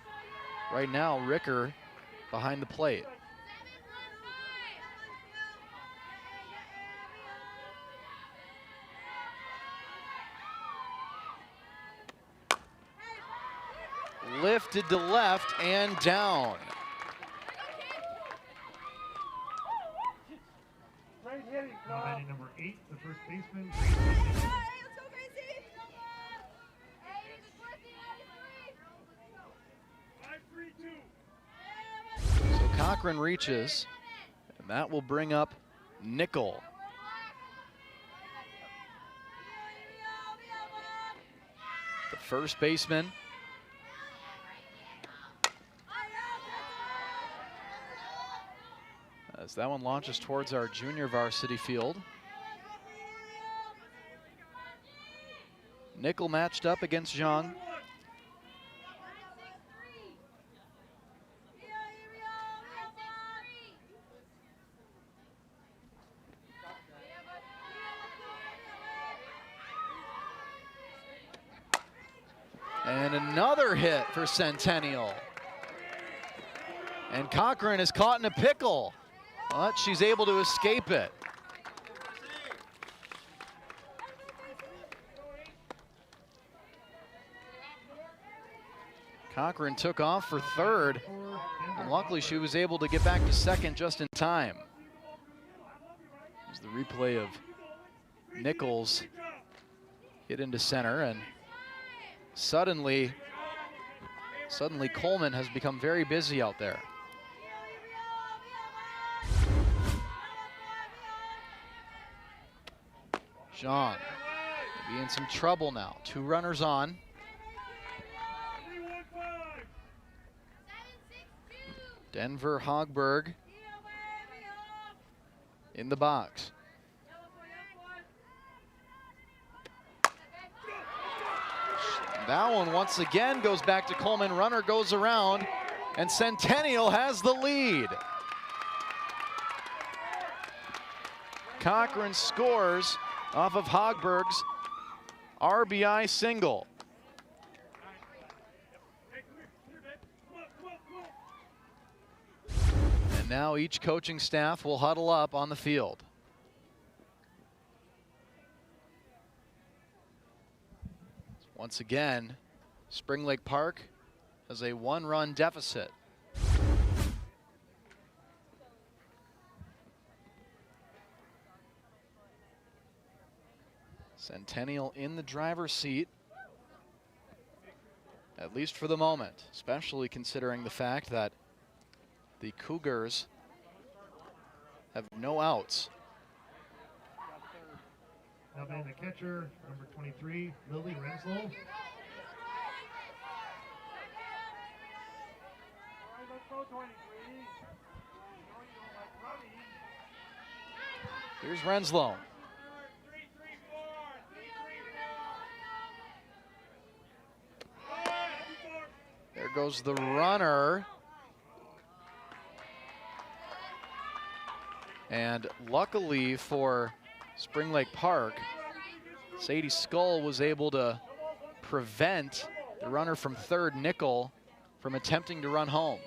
right now, Ricker behind the plate. Lifted to left and down. Now batting number 8, the first baseman. So Cochran reaches, and that will bring up Nickel. The first baseman. As that one launches towards our junior varsity field. Nickel matched up against Zhang. And another hit for Centennial. And Cochran is caught in a pickle, but she's able to escape it. Cochran took off for third, and luckily she was able to get back to second just in time. Here's the replay of Nichols hit into center, and suddenly Suddenly Coleman has become very busy out there. Zhang will be in some trouble now. 2 runners on. Denver Hogberg in the box. That one once again goes back to Coleman. Runner goes around, and Centennial has the lead. Cochran scores off of Hogberg's RBI single. And now each coaching staff will huddle up on the field. Once again, Spring Lake Park has a 1-run deficit. Centennial in the driver's seat, at least for the moment, especially considering the fact that the Cougars have no outs. Now batting the catcher, number 23, Lily Renslow. Here's Renslow. There goes the runner. And luckily for Spring Lake Park, Sadie Skull was able to prevent the runner from third, Nickel, from attempting to run home.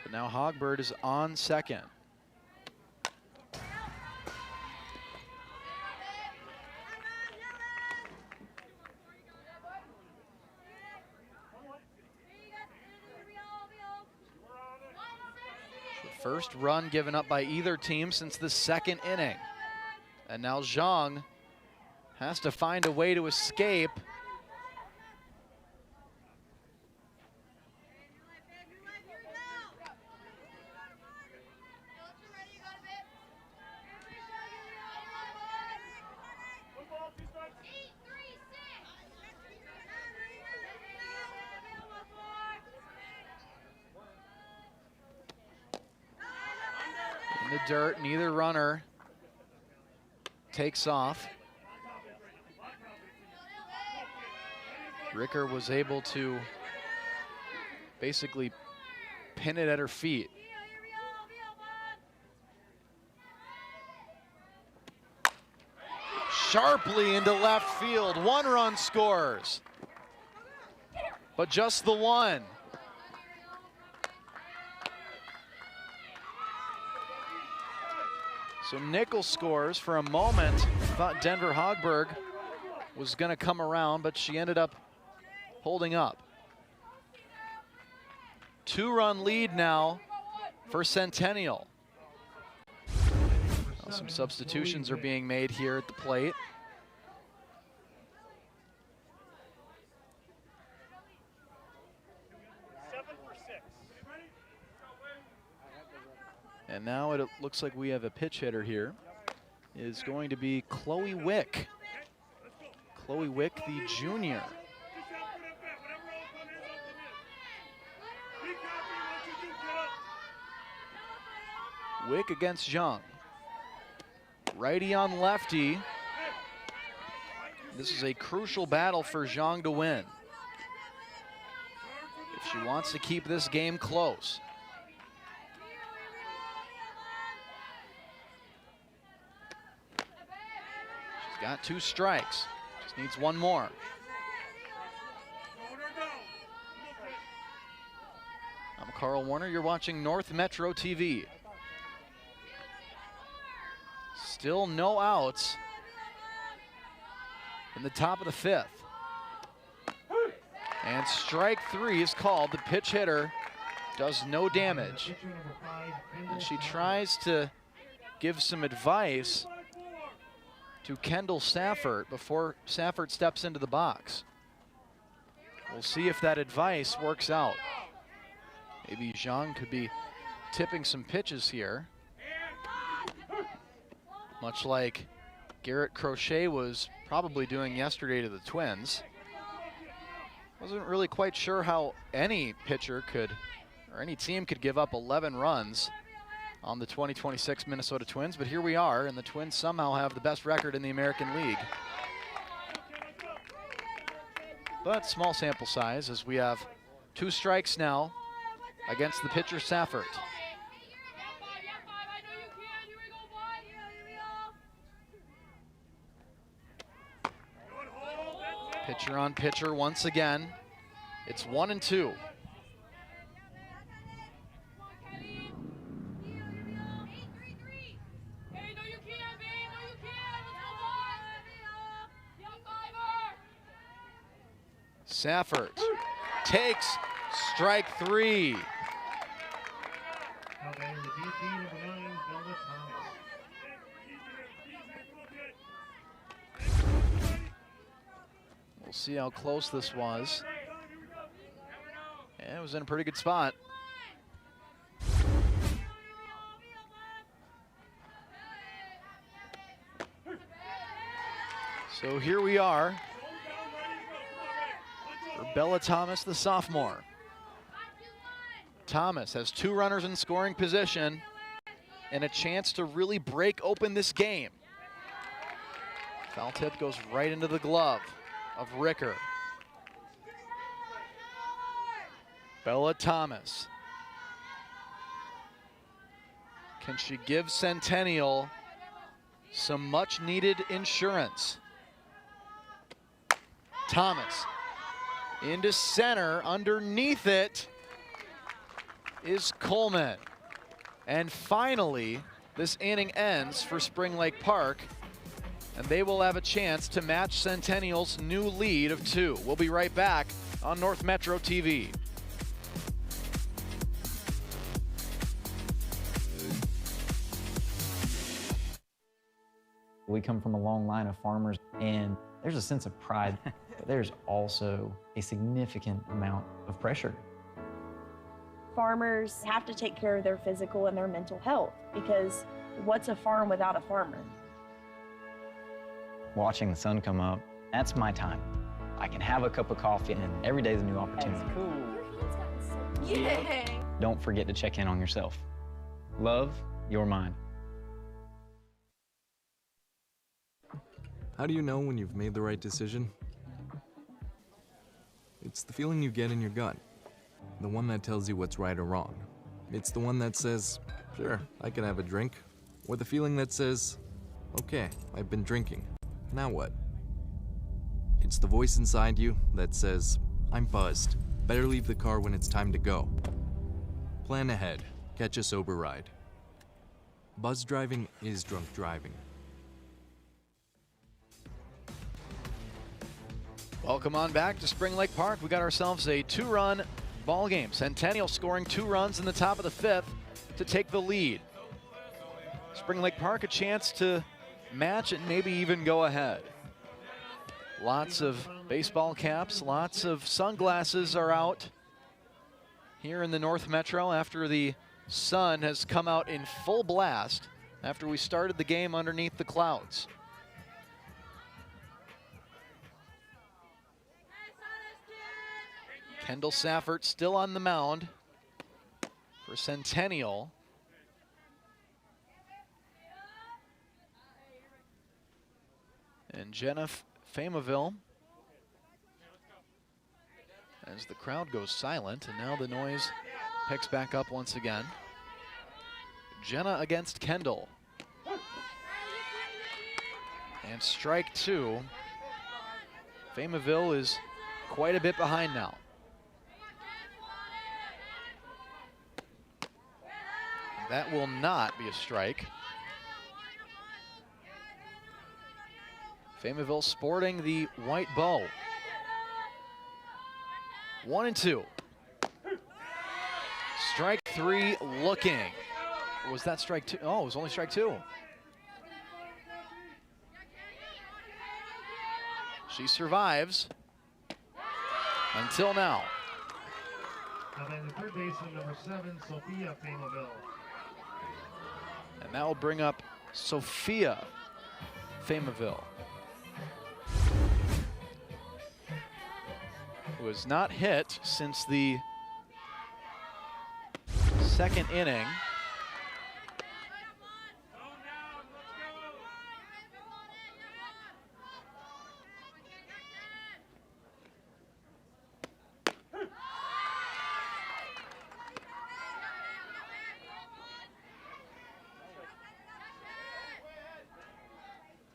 But now Hogbird is on second. First run given up by either team since the second inning. And now Zhang has to find a way to escape. The dirt, neither runner takes off. Ricker was able to basically pin it at her feet. Sharply into left field, 1 run scores, but just the one. So Nickel scores. For a moment, thought Denver Hogberg was going to come around, but she ended up holding up. 2-run lead now for Centennial. Now some substitutions are being made here at the plate. And now it looks like we have a pitch hitter here. Is going to be Chloe Wick. Chloe Wick, the junior. Wick against Zhang. Righty on lefty. This is a crucial battle for Zhang to win if she wants to keep this game close. Got 2 strikes, just needs 1 more. I'm Carl Warner, you're watching North Metro TV. Still no outs in the top of the 5th. And strike 3 is called. The pitch hitter does no damage. And she tries to give some advice to Kendall Safford before Safford steps into the box. We'll see if that advice works out. Maybe Zhang could be tipping some pitches here, much like Garrett Crochet was probably doing yesterday to the Twins. Wasn't really quite sure how any pitcher could, or any team could give up 11 runs on the 2026 Minnesota Twins, but here we are, and the Twins somehow have the best record in the American League. But small sample size, as we have 2 strikes now against the pitcher Safford. Pitcher on pitcher once again. It's 1-2. Safford takes strike 3. We'll see how close this was. And it was in a pretty good spot. So here we are for Bella Thomas, the sophomore. Thomas has 2 runners in scoring position and a chance to really break open this game. Foul tip goes right into the glove of Ricker. Bella Thomas. Can she give Centennial some much needed insurance? Thomas into center. Underneath it is Coleman. And finally, this inning ends for Spring Lake Park, and they will have a chance to match Centennial's new lead of 2. We'll be right back on North Metro TV. We come from a long line of farmers, and there's a sense of pride, but there's also a significant amount of pressure. Farmers have to take care of their physical and their mental health, because what's a farm without a farmer? Watching the sun come up, that's my time. I can have a cup of coffee, and every day is a new opportunity. That's cool. Your hand's gotten so Yay! Don't forget to check in on yourself. Love your mind. How do you know when you've made the right decision? It's the feeling you get in your gut. The one that tells you what's right or wrong. It's the one that says, sure, I can have a drink. Or the feeling that says, okay, I've been drinking. Now what? It's the voice inside you that says, I'm buzzed. Better leave the car when it's time to go. Plan ahead. Catch a sober ride. Buzz driving is drunk driving. Welcome on back to Spring Lake Park. We got ourselves a 2-run ball game. Centennial scoring 2 runs in the top of the 5th to take the lead. Spring Lake Park a chance to match and maybe even go ahead. Lots of baseball caps, lots of sunglasses are out here in the North Metro after the sun has come out in full blast after we started the game underneath the clouds. Kendall Safford still on the mound for Centennial. And Jenna Famaville, as the crowd goes silent, and now the noise picks back up once again. Jenna against Kendall. And strike 2. Famaville is quite a bit behind now. That will not be a strike. Famaville sporting the white bow. 1-2. Strike 3 looking. Or was that strike 2? Oh, it was only strike 2. She survives until now. Now batting the third baseman, number 7, Sophia Famaville. And that will bring up Sophia Famaville, who has not hit since the second inning.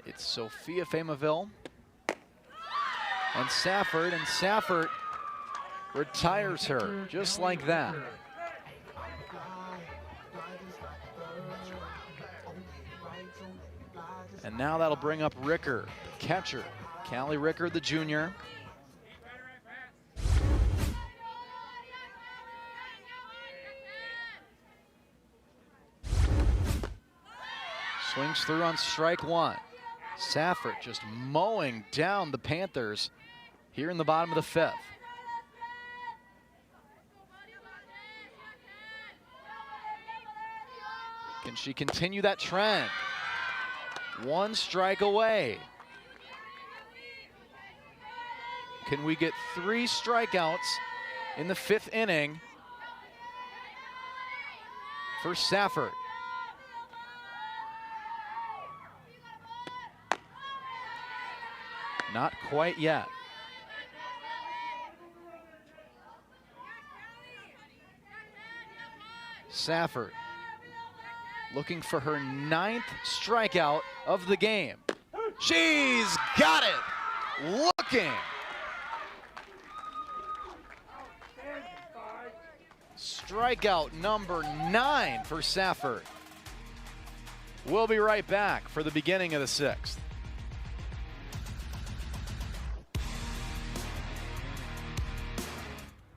It's Sophia Famaville and Safford retires her just like that. And now that'll bring up Ricker, the catcher. Callie Ricker, the junior. Swings through on strike one. Safford just mowing down the Panthers here in the bottom of the fifth. Can she continue that trend? One strike away. Can we get 3 strikeouts in the 5th inning for Safford? Not quite yet. Safford looking for her 9th strikeout of the game. She's got it. Looking. Strikeout number 9 for Safford. We'll be right back for the beginning of the 6th.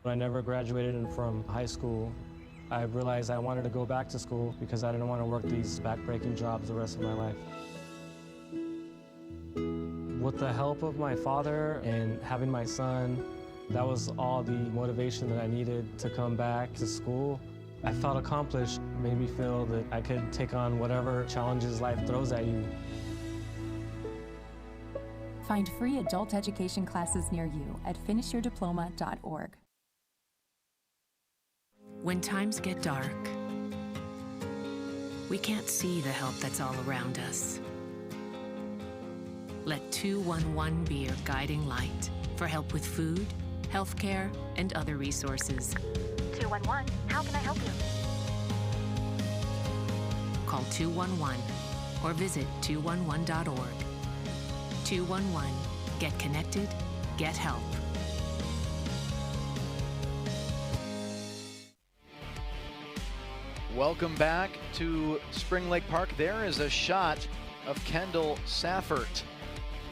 When I never graduated from high school, I realized I wanted to go back to school because I didn't want to work these back-breaking jobs the rest of my life. With the help of my father and having my son, that was all the motivation that I needed to come back to school. I felt accomplished, made me feel that I could take on whatever challenges life throws at you. Find free adult education classes near you at finishyourdiploma.org. When times get dark, we can't see the help that's all around us. Let 211 be your guiding light for help with food, healthcare, and other resources. 211, how can I help you? Call 211 or visit 211.org. 211, get connected, get help. Welcome back to Spring Lake Park. There is a shot of Kendall Safford,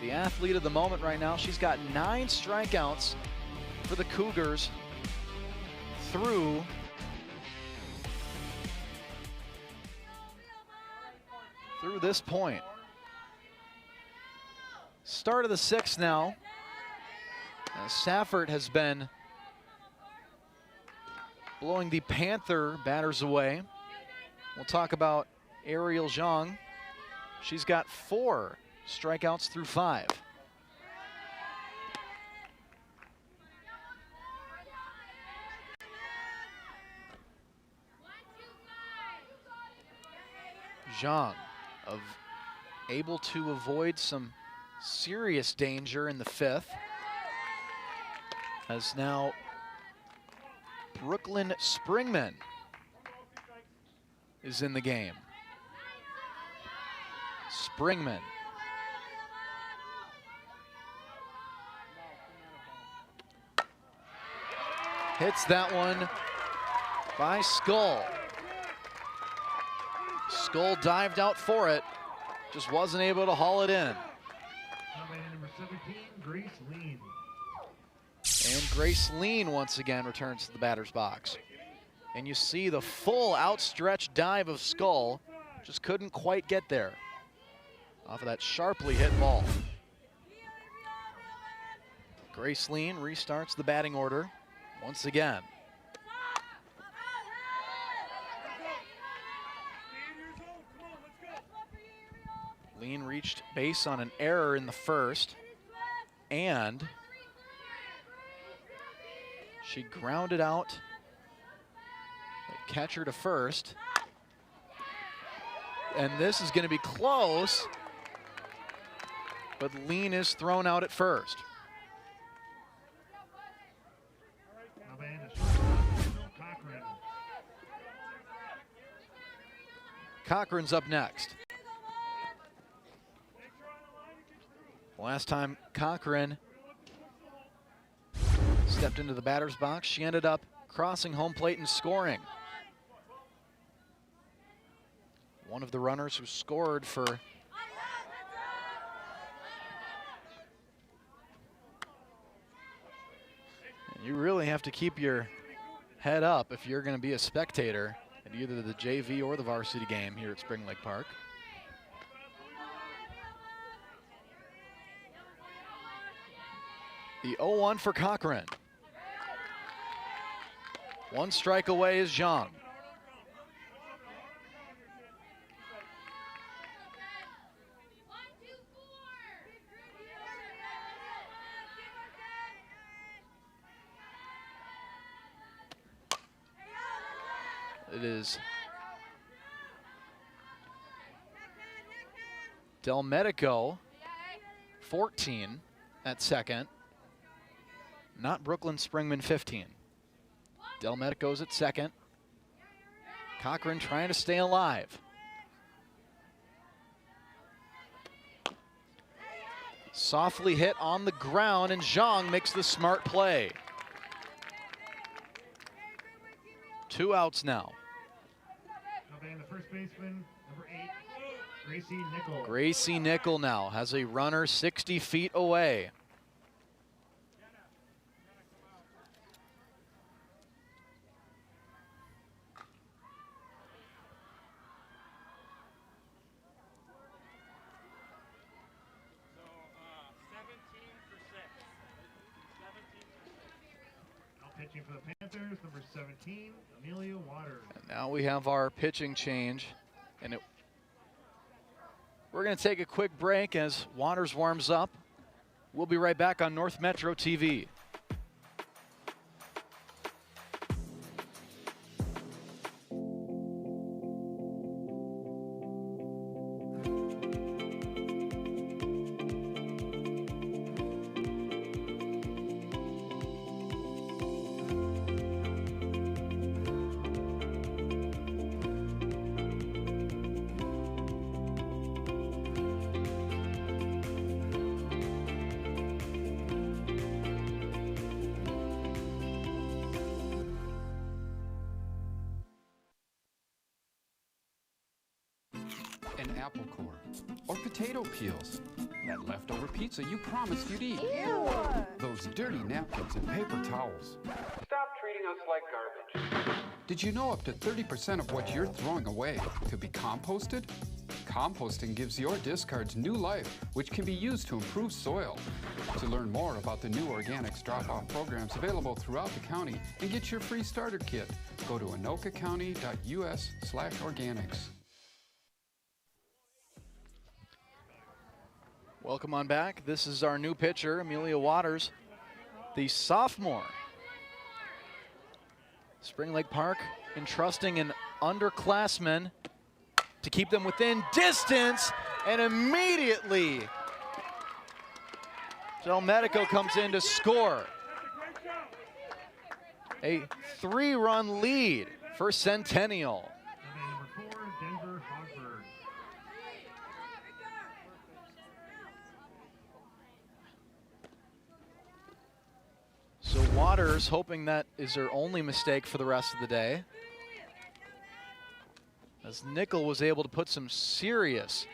the athlete of the moment right now. She's got 9 strikeouts for the Cougars through this point. Start of the 6th now. Safford has been blowing the Panther batters away. We'll talk about Ariel Zhang. She's got 4 strikeouts through 5. Zhang able to avoid some serious danger in the 5th. As now Brooklyn Springman is in the game. Springman. Hits that one by Skull. Skull dived out for it, just wasn't able to haul it in. Number 17, Grace Lean. And Grace Lean once again returns to the batter's box. And you see the full outstretched dive of Skull, just couldn't quite get there off of that sharply hit ball. Grace Lean restarts the batting order once again. Lean reached base on an error in the first, and she grounded out the catcher to first. And this is going to be close, but Lean is thrown out at first. Cochran's up next. Last time Cochran stepped into the batter's box, she ended up crossing home plate and scoring. One of the runners who scored for you really have to keep your head up if you're going to be a spectator at either the JV or the varsity game here at Spring Lake Park. The 0-1 for Cochran. One strike away is Zhang. It is Del Medico, 14 at second. Not Brooklyn Springman, 15. Del Medico's at second. Cochran trying to stay alive. Softly hit on the ground, and Zhang makes the smart play. 2 outs now. The first baseman, number 8, Gracie Nickel. Gracie Nickel now has a runner 60 feet away. Pitching for the Panthers, number 17, Amelia Waters. And now we have our pitching change, and we're going to take a quick break as Waters warms up. We'll be right back on North Metro TV. An apple core, or potato peels, that leftover pizza you promised you'd eat. Ew. Those dirty napkins and paper towels. Stop treating us like garbage. Did you know up to 30% of what you're throwing away could be composted? Composting gives your discards new life, which can be used to improve soil. To learn more about the new organics drop-off programs available throughout the county and get your free starter kit, go to anokacounty.us/organics. Welcome on back. This is our new pitcher, Amelia Waters, the sophomore. Spring Lake Park entrusting an underclassman to keep them within distance, and immediately Del Medico comes in to score. A 3-run lead for Centennial. So Waters hoping that is her only mistake for the rest of the day, as Nickel was able to put some serious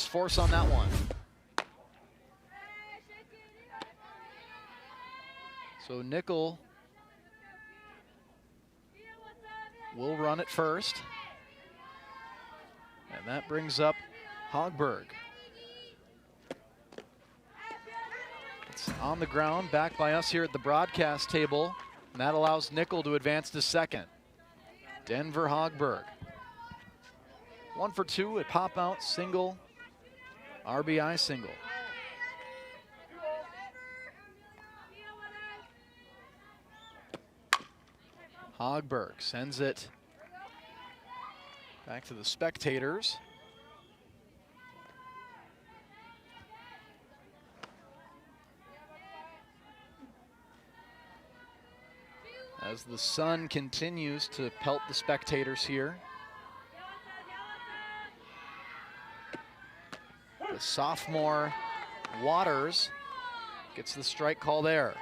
force on that one. So Nickel will run it first, and that brings up Hogberg. It's on the ground, back by us here at the broadcast table, and that allows Nickel to advance to second. Denver Hogberg. 1 for 2 at pop out, single, RBI single. Hogberg sends it back to the spectators. As the sun continues to pelt the spectators here. The sophomore Waters gets the strike call there.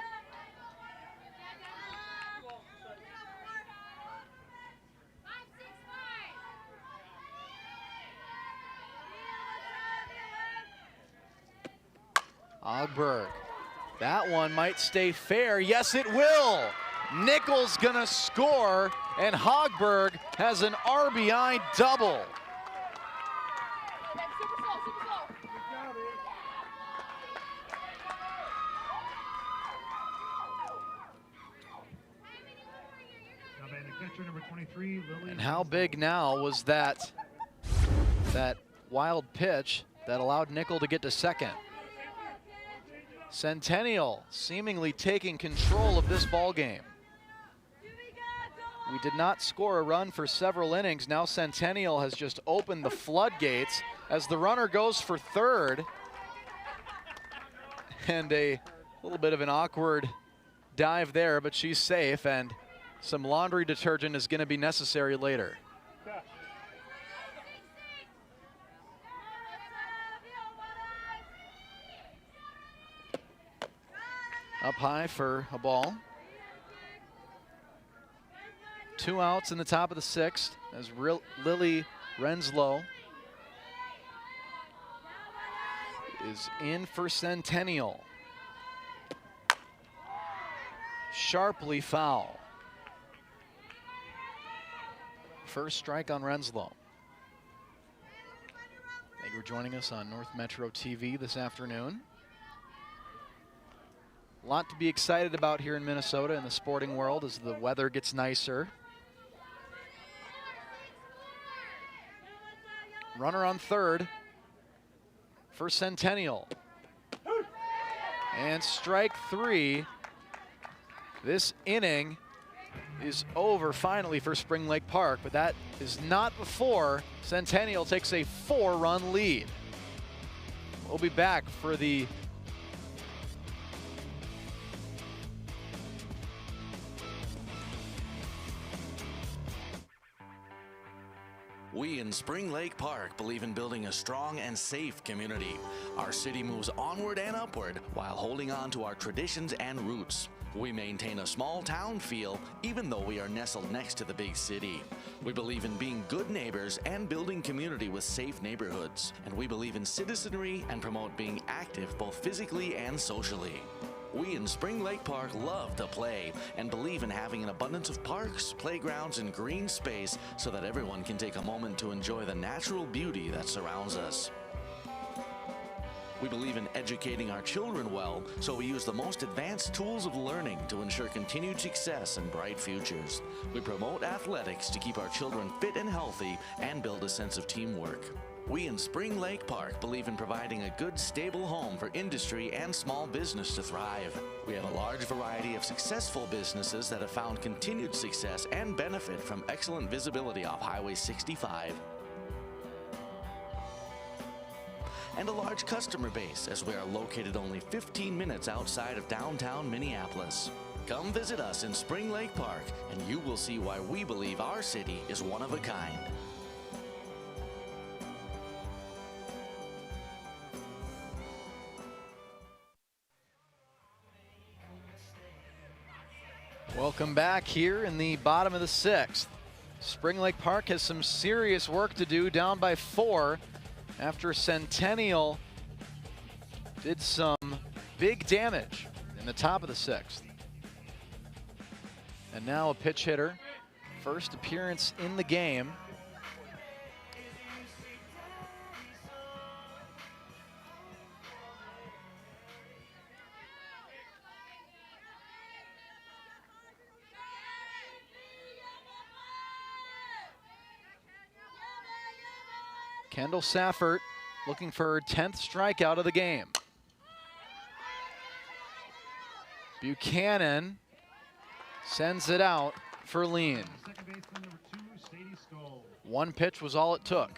Hogberg, that one might stay fair. Yes, it will. Nickel's gonna score, and Hogberg has an RBI double. And how big now was that wild pitch that allowed Nickel to get to second? Centennial seemingly taking control of this ball game. We did not score a run for several innings. Now Centennial has just opened the floodgates as the runner goes for third. And a little bit of an awkward dive there, but she's safe, and some laundry detergent is going to be necessary later. Up high for a ball. 2 outs in the top of the 6th as Lily Renslow is in for Centennial. Sharply foul. First strike on Renslow. Thank you for joining us on North Metro TV this afternoon. A lot to be excited about here in Minnesota in the sporting world as the weather gets nicer. Runner on third for Centennial. And strike 3. This inning is over finally for Spring Lake Park, but that is not before Centennial takes a 4-run lead. We'll be back for the We in Spring Lake Park believe in building a strong and safe community. Our city moves onward and upward while holding on to our traditions and roots. We maintain a small town feel even though we are nestled next to the big city. We believe in being good neighbors and building community with safe neighborhoods. And we believe in citizenry and promote being active both physically and socially. We in Spring Lake Park love to play and believe in having an abundance of parks, playgrounds, and green space so that everyone can take a moment to enjoy the natural beauty that surrounds us. We believe in educating our children well, so we use the most advanced tools of learning to ensure continued success and bright futures. We promote athletics to keep our children fit and healthy and build a sense of teamwork. We in Spring Lake Park believe in providing a good, stable home for industry and small business to thrive. We have a large variety of successful businesses that have found continued success and benefit from excellent visibility off Highway 65. And a large customer base, as we are located only 15 minutes outside of downtown Minneapolis. Come visit us in Spring Lake Park, and you will see why we believe our city is one of a kind. Welcome back here in the bottom of the 6th. Spring Lake Park has some serious work to do, down by 4 after Centennial did some big damage in the top of the 6th. And now a pitch hitter, first appearance in the game. Kendall Saffert looking for her 10th strikeout of the game. Buchanan sends it out for Lean. One pitch was all it took.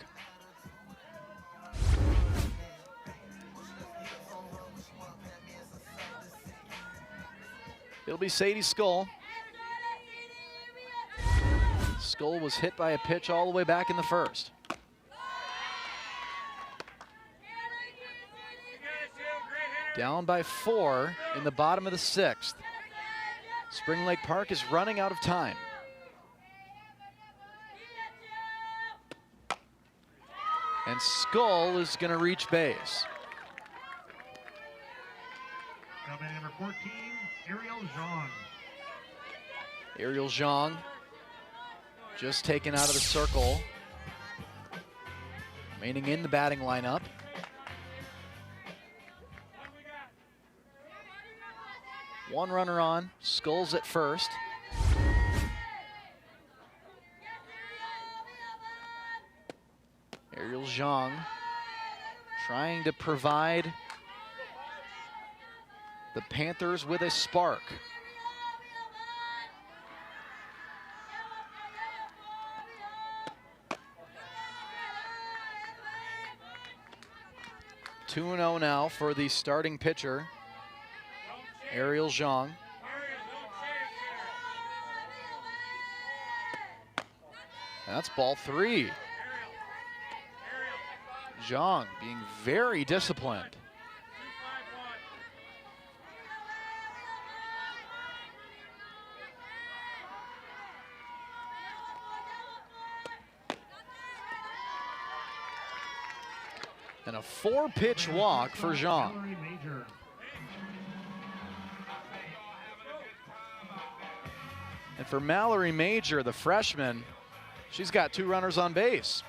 It'll be Sadie Skull. Skull was hit by a pitch all the way back in the first. Down by 4 in the bottom of the 6th. Spring Lake Park is running out of time. And Skull is going to reach base. Now batting number 14, Ariel Zhang. Ariel Zhang just taken out of the circle. Remaining in the batting lineup. One runner on, Skulls at first. Ariel Zhang trying to provide the Panthers with a spark. Two and 0 now for the starting pitcher, Ariel Zhang. That's ball 3. Zhang being very disciplined. And a 4-pitch walk for Zhang. And for Mallory Major, the freshman, she's got 2 runners on base.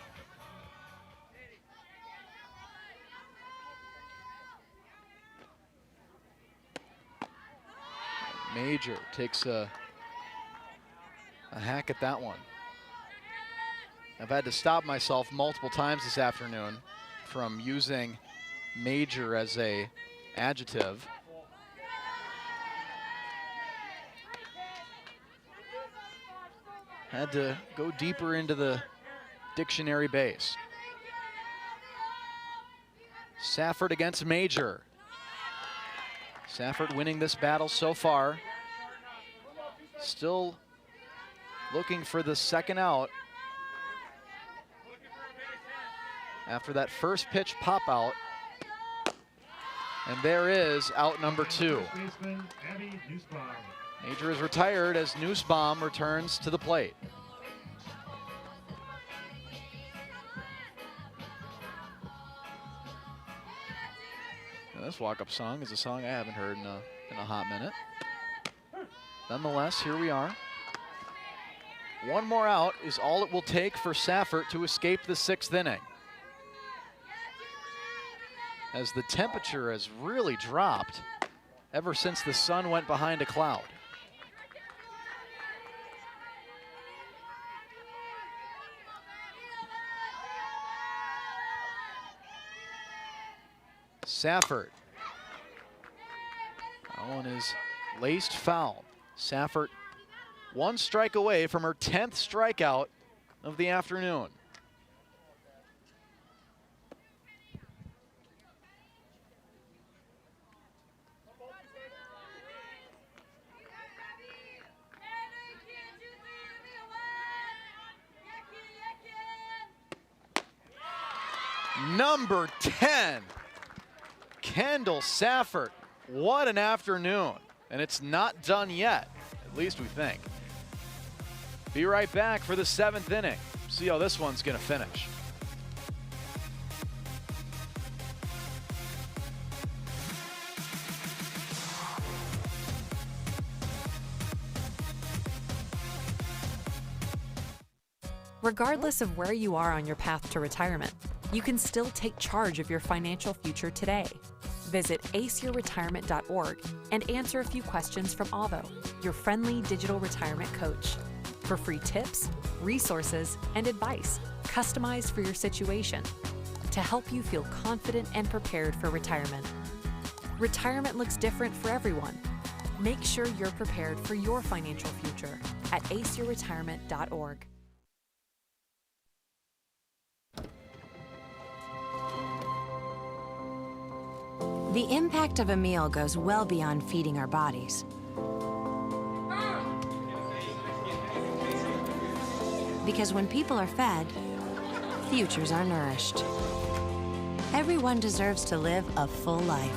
Major takes a hack at that one. I've had to stop myself multiple times this afternoon from using Major as a adjective. Had to go deeper into the dictionary base. Saffert against Major. Saffert winning this battle so far. Still looking for the second out after that first pitch pop out. And there is out number 2. Major is retired as Nussbaum returns to the plate. Now, this walk-up song is a song I haven't heard in a hot minute. Nonetheless, here we are. One more out is all it will take for Saffert to escape the 6th inning, as the temperature has really dropped ever since the sun went behind a cloud. Saffert. That one is laced foul. Saffert 1 strike away from her 10th strikeout of the afternoon. Number 10, Kendall Saffert. What an afternoon. And it's not done yet, at least we think. Be right back for the 7th inning. See how this one's going to finish. Regardless of where you are on your path to retirement, you can still take charge of your financial future today. Visit aceyourretirement.org and answer a few questions from Avo, your friendly digital retirement coach, for free tips, resources, and advice customized for your situation. to help you feel confident and prepared for retirement. Retirement looks different for everyone. Make sure you're prepared for your financial future at aceyourretirement.org. The impact of a meal goes well beyond feeding our bodies. Because when people are fed, futures are nourished. Everyone deserves to live a full life.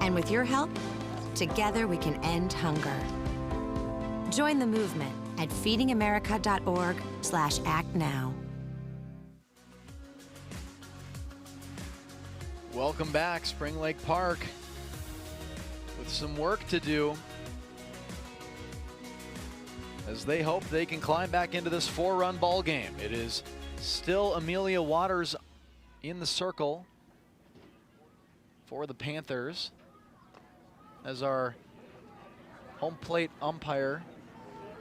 And with your help, together we can end hunger. Join the movement at feedingamerica.org/actnow. Welcome back, Spring Lake Park, with some work to do as they hope they can climb back into this 4-run ball game. It is still Amelia Waters in the circle for the Panthers as our home plate umpire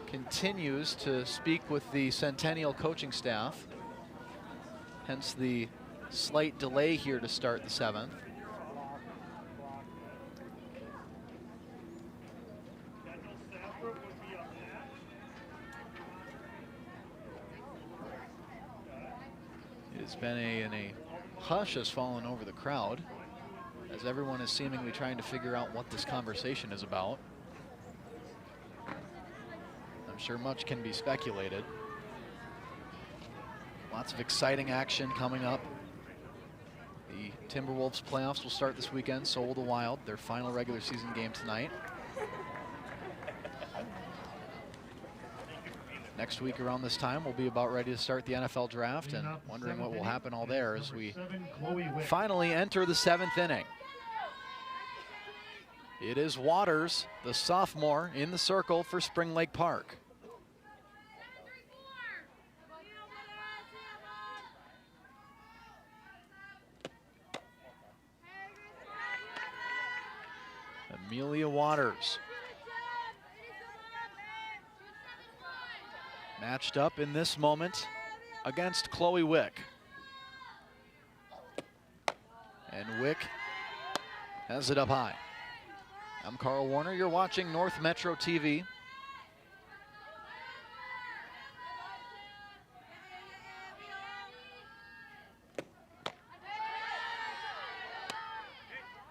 continues to speak with the Centennial coaching staff, hence the slight delay here to start the 7th. It's been a hush has fallen over the crowd as everyone is seemingly trying to figure out what this conversation is about. I'm sure much can be speculated. Lots of exciting action coming up. The Timberwolves playoffs will start this weekend. So will the Wild, their final regular season game tonight. Next week around this time, we'll be about ready to start the NFL draft and wondering what will happen all there as we finally enter the 7th inning. It is Waters, the sophomore, in the circle for Spring Lake Park. Amelia Waters matched up in this moment against Chloe Wick. And Wick has it up high. I'm Carl Warner. You're watching North Metro TV.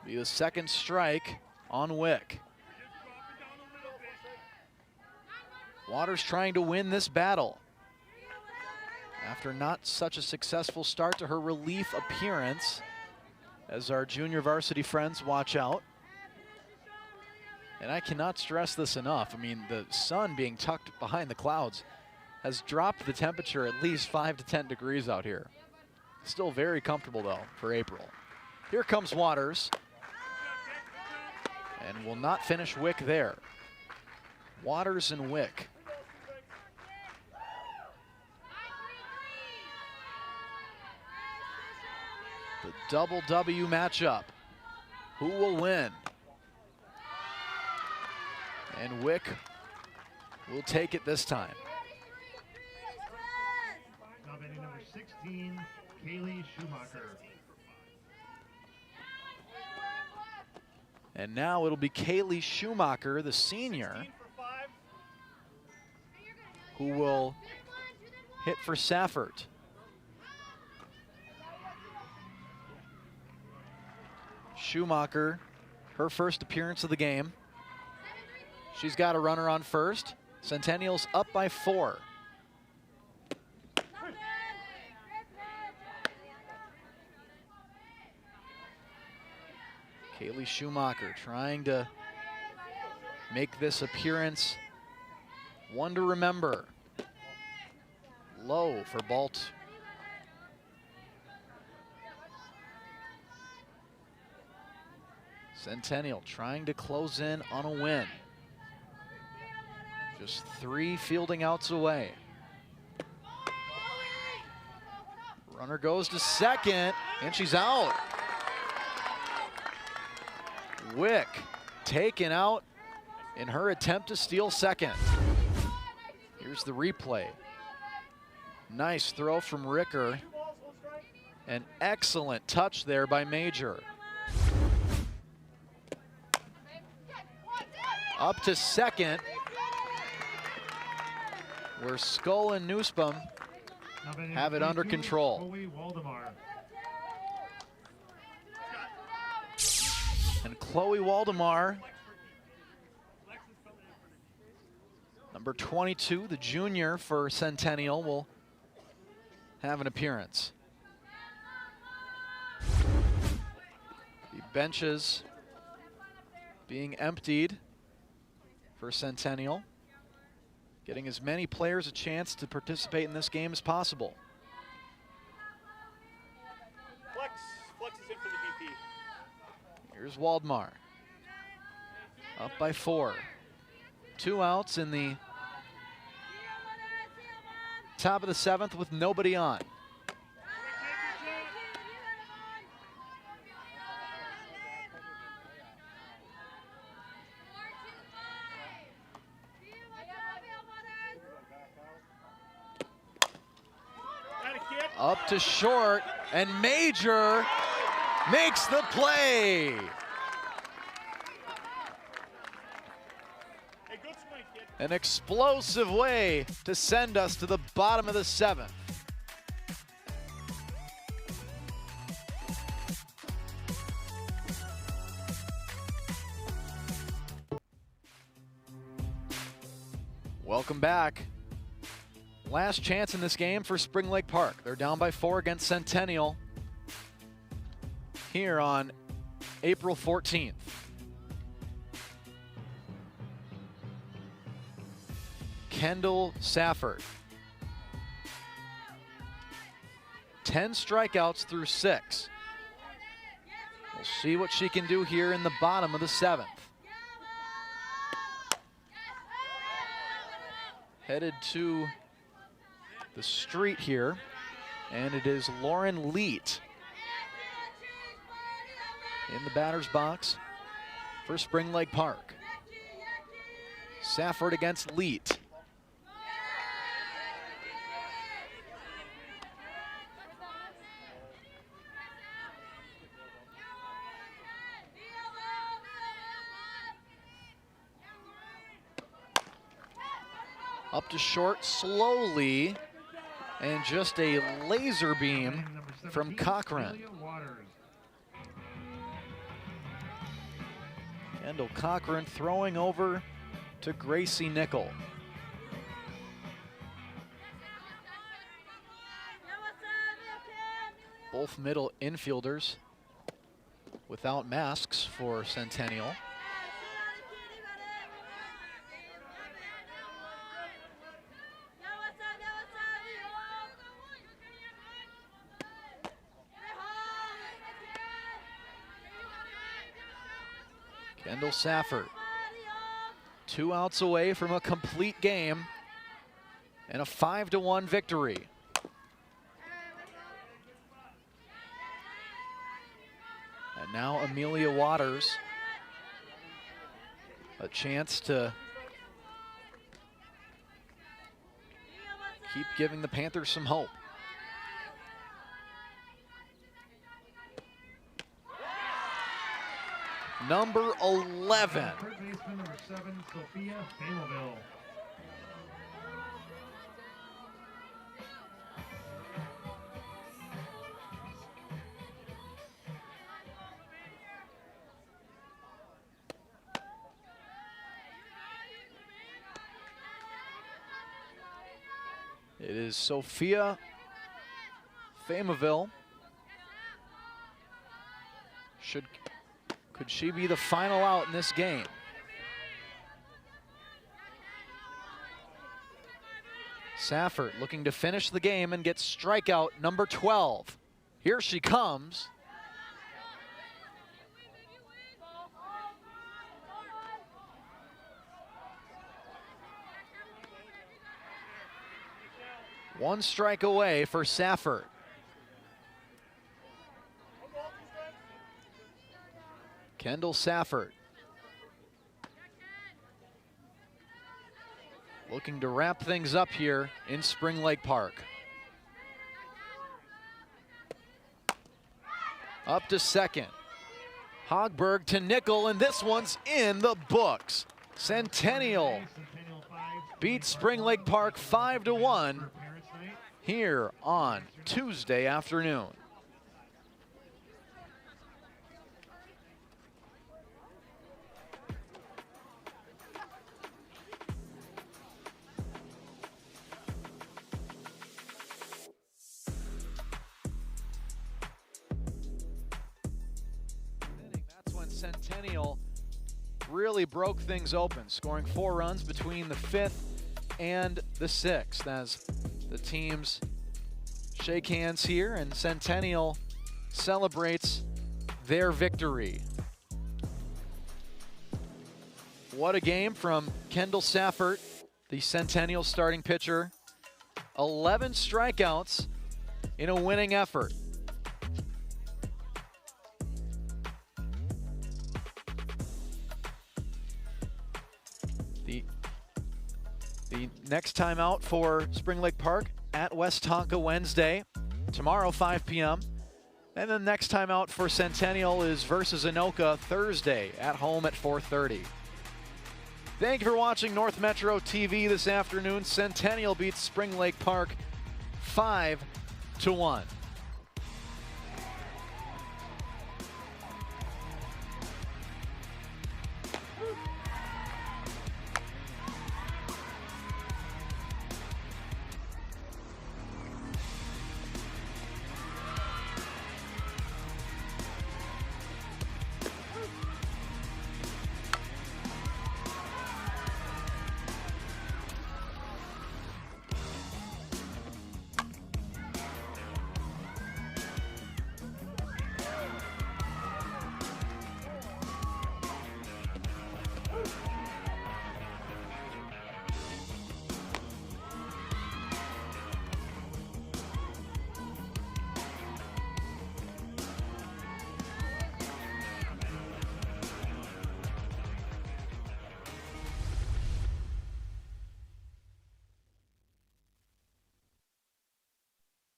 Be the second strike on Wick. Waters trying to win this battle after not such a successful start to her relief appearance, as our junior varsity friends watch out. And I cannot stress this enough. I mean, the sun being tucked behind the clouds has dropped the temperature at least 5 to 10 degrees out here. Still very comfortable though for April. Here comes Waters, and will not finish Wick there. Waters and Wick. The double W matchup. Who will win? And Wick will take it this time. Now batting number 16, Kaylee Schumacher. And now it'll be Kaylee Schumacher, the senior, who will hit for Safford. Schumacher, her first appearance of the game. She's got a runner on first. Centennial's up by 4. Kaylee Schumacher trying to make this appearance one to remember. Low for Balt. Centennial trying to close in on a win. Just 3 fielding outs away. Runner goes to second, and she's out. Wick taken out in her attempt to steal second. Here's the replay. Nice throw from Ricker. An excellent touch there by Major. Up to second, where Skull and Nussbaum have it under control. And Chloe Waldemar, number 22, the junior for Centennial, will have an appearance. The benches being emptied for Centennial, getting as many players a chance to participate in this game as possible. Flex is in for the DP. Here's Waldemar, up by 4. 2 outs in the top of the 7th with nobody on. Up to short, and Major makes the play. An explosive way to send us to the bottom of the 7th. Welcome back. Last chance in this game for Spring Lake Park. They're down by 4 against Centennial here on April 14th. Kendall Safford. 10 strikeouts through 6. We'll see what she can do here in the bottom of the 7th. Headed to the street here, and it is Lauren Leet in the batter's box for Spring Lake Park. Safford against Leet. Up to short slowly, and just a laser beam from Cochran. Kendall Cochran throwing over to Gracie Nickel. Both middle infielders without masks for Centennial. Kendall Safford, 2 outs away from a complete game and a 5-1 victory. And now Amelia Waters, a chance to keep giving the Panthers some hope. Number 11. Third baseman, number 7, Sophia Fameville. It is Sophia Fameville. Could she be the final out in this game? Safford looking to finish the game and get strikeout number 12. Here she comes. One strike away for Safford. Kendall Safford looking to wrap things up here in Spring Lake Park. up to second. Hogberg to nickel, and this one's in the books. Centennial beats Spring Lake Park 5-1 here on Tuesday afternoon. That's when Centennial really broke things open, scoring 4 runs between the 5th and the 6th as the teams shake hands here and Centennial celebrates their victory. What a game from Kendall Saffert, the Centennial starting pitcher. 11 strikeouts in a winning effort. The next time out for Spring Lake Park at West Tonka Wednesday, tomorrow 5 p.m. And then next time out for Centennial is versus Anoka Thursday at home at 4:30. Thank you for watching North Metro TV this afternoon. Centennial beats Spring Lake Park 5-1.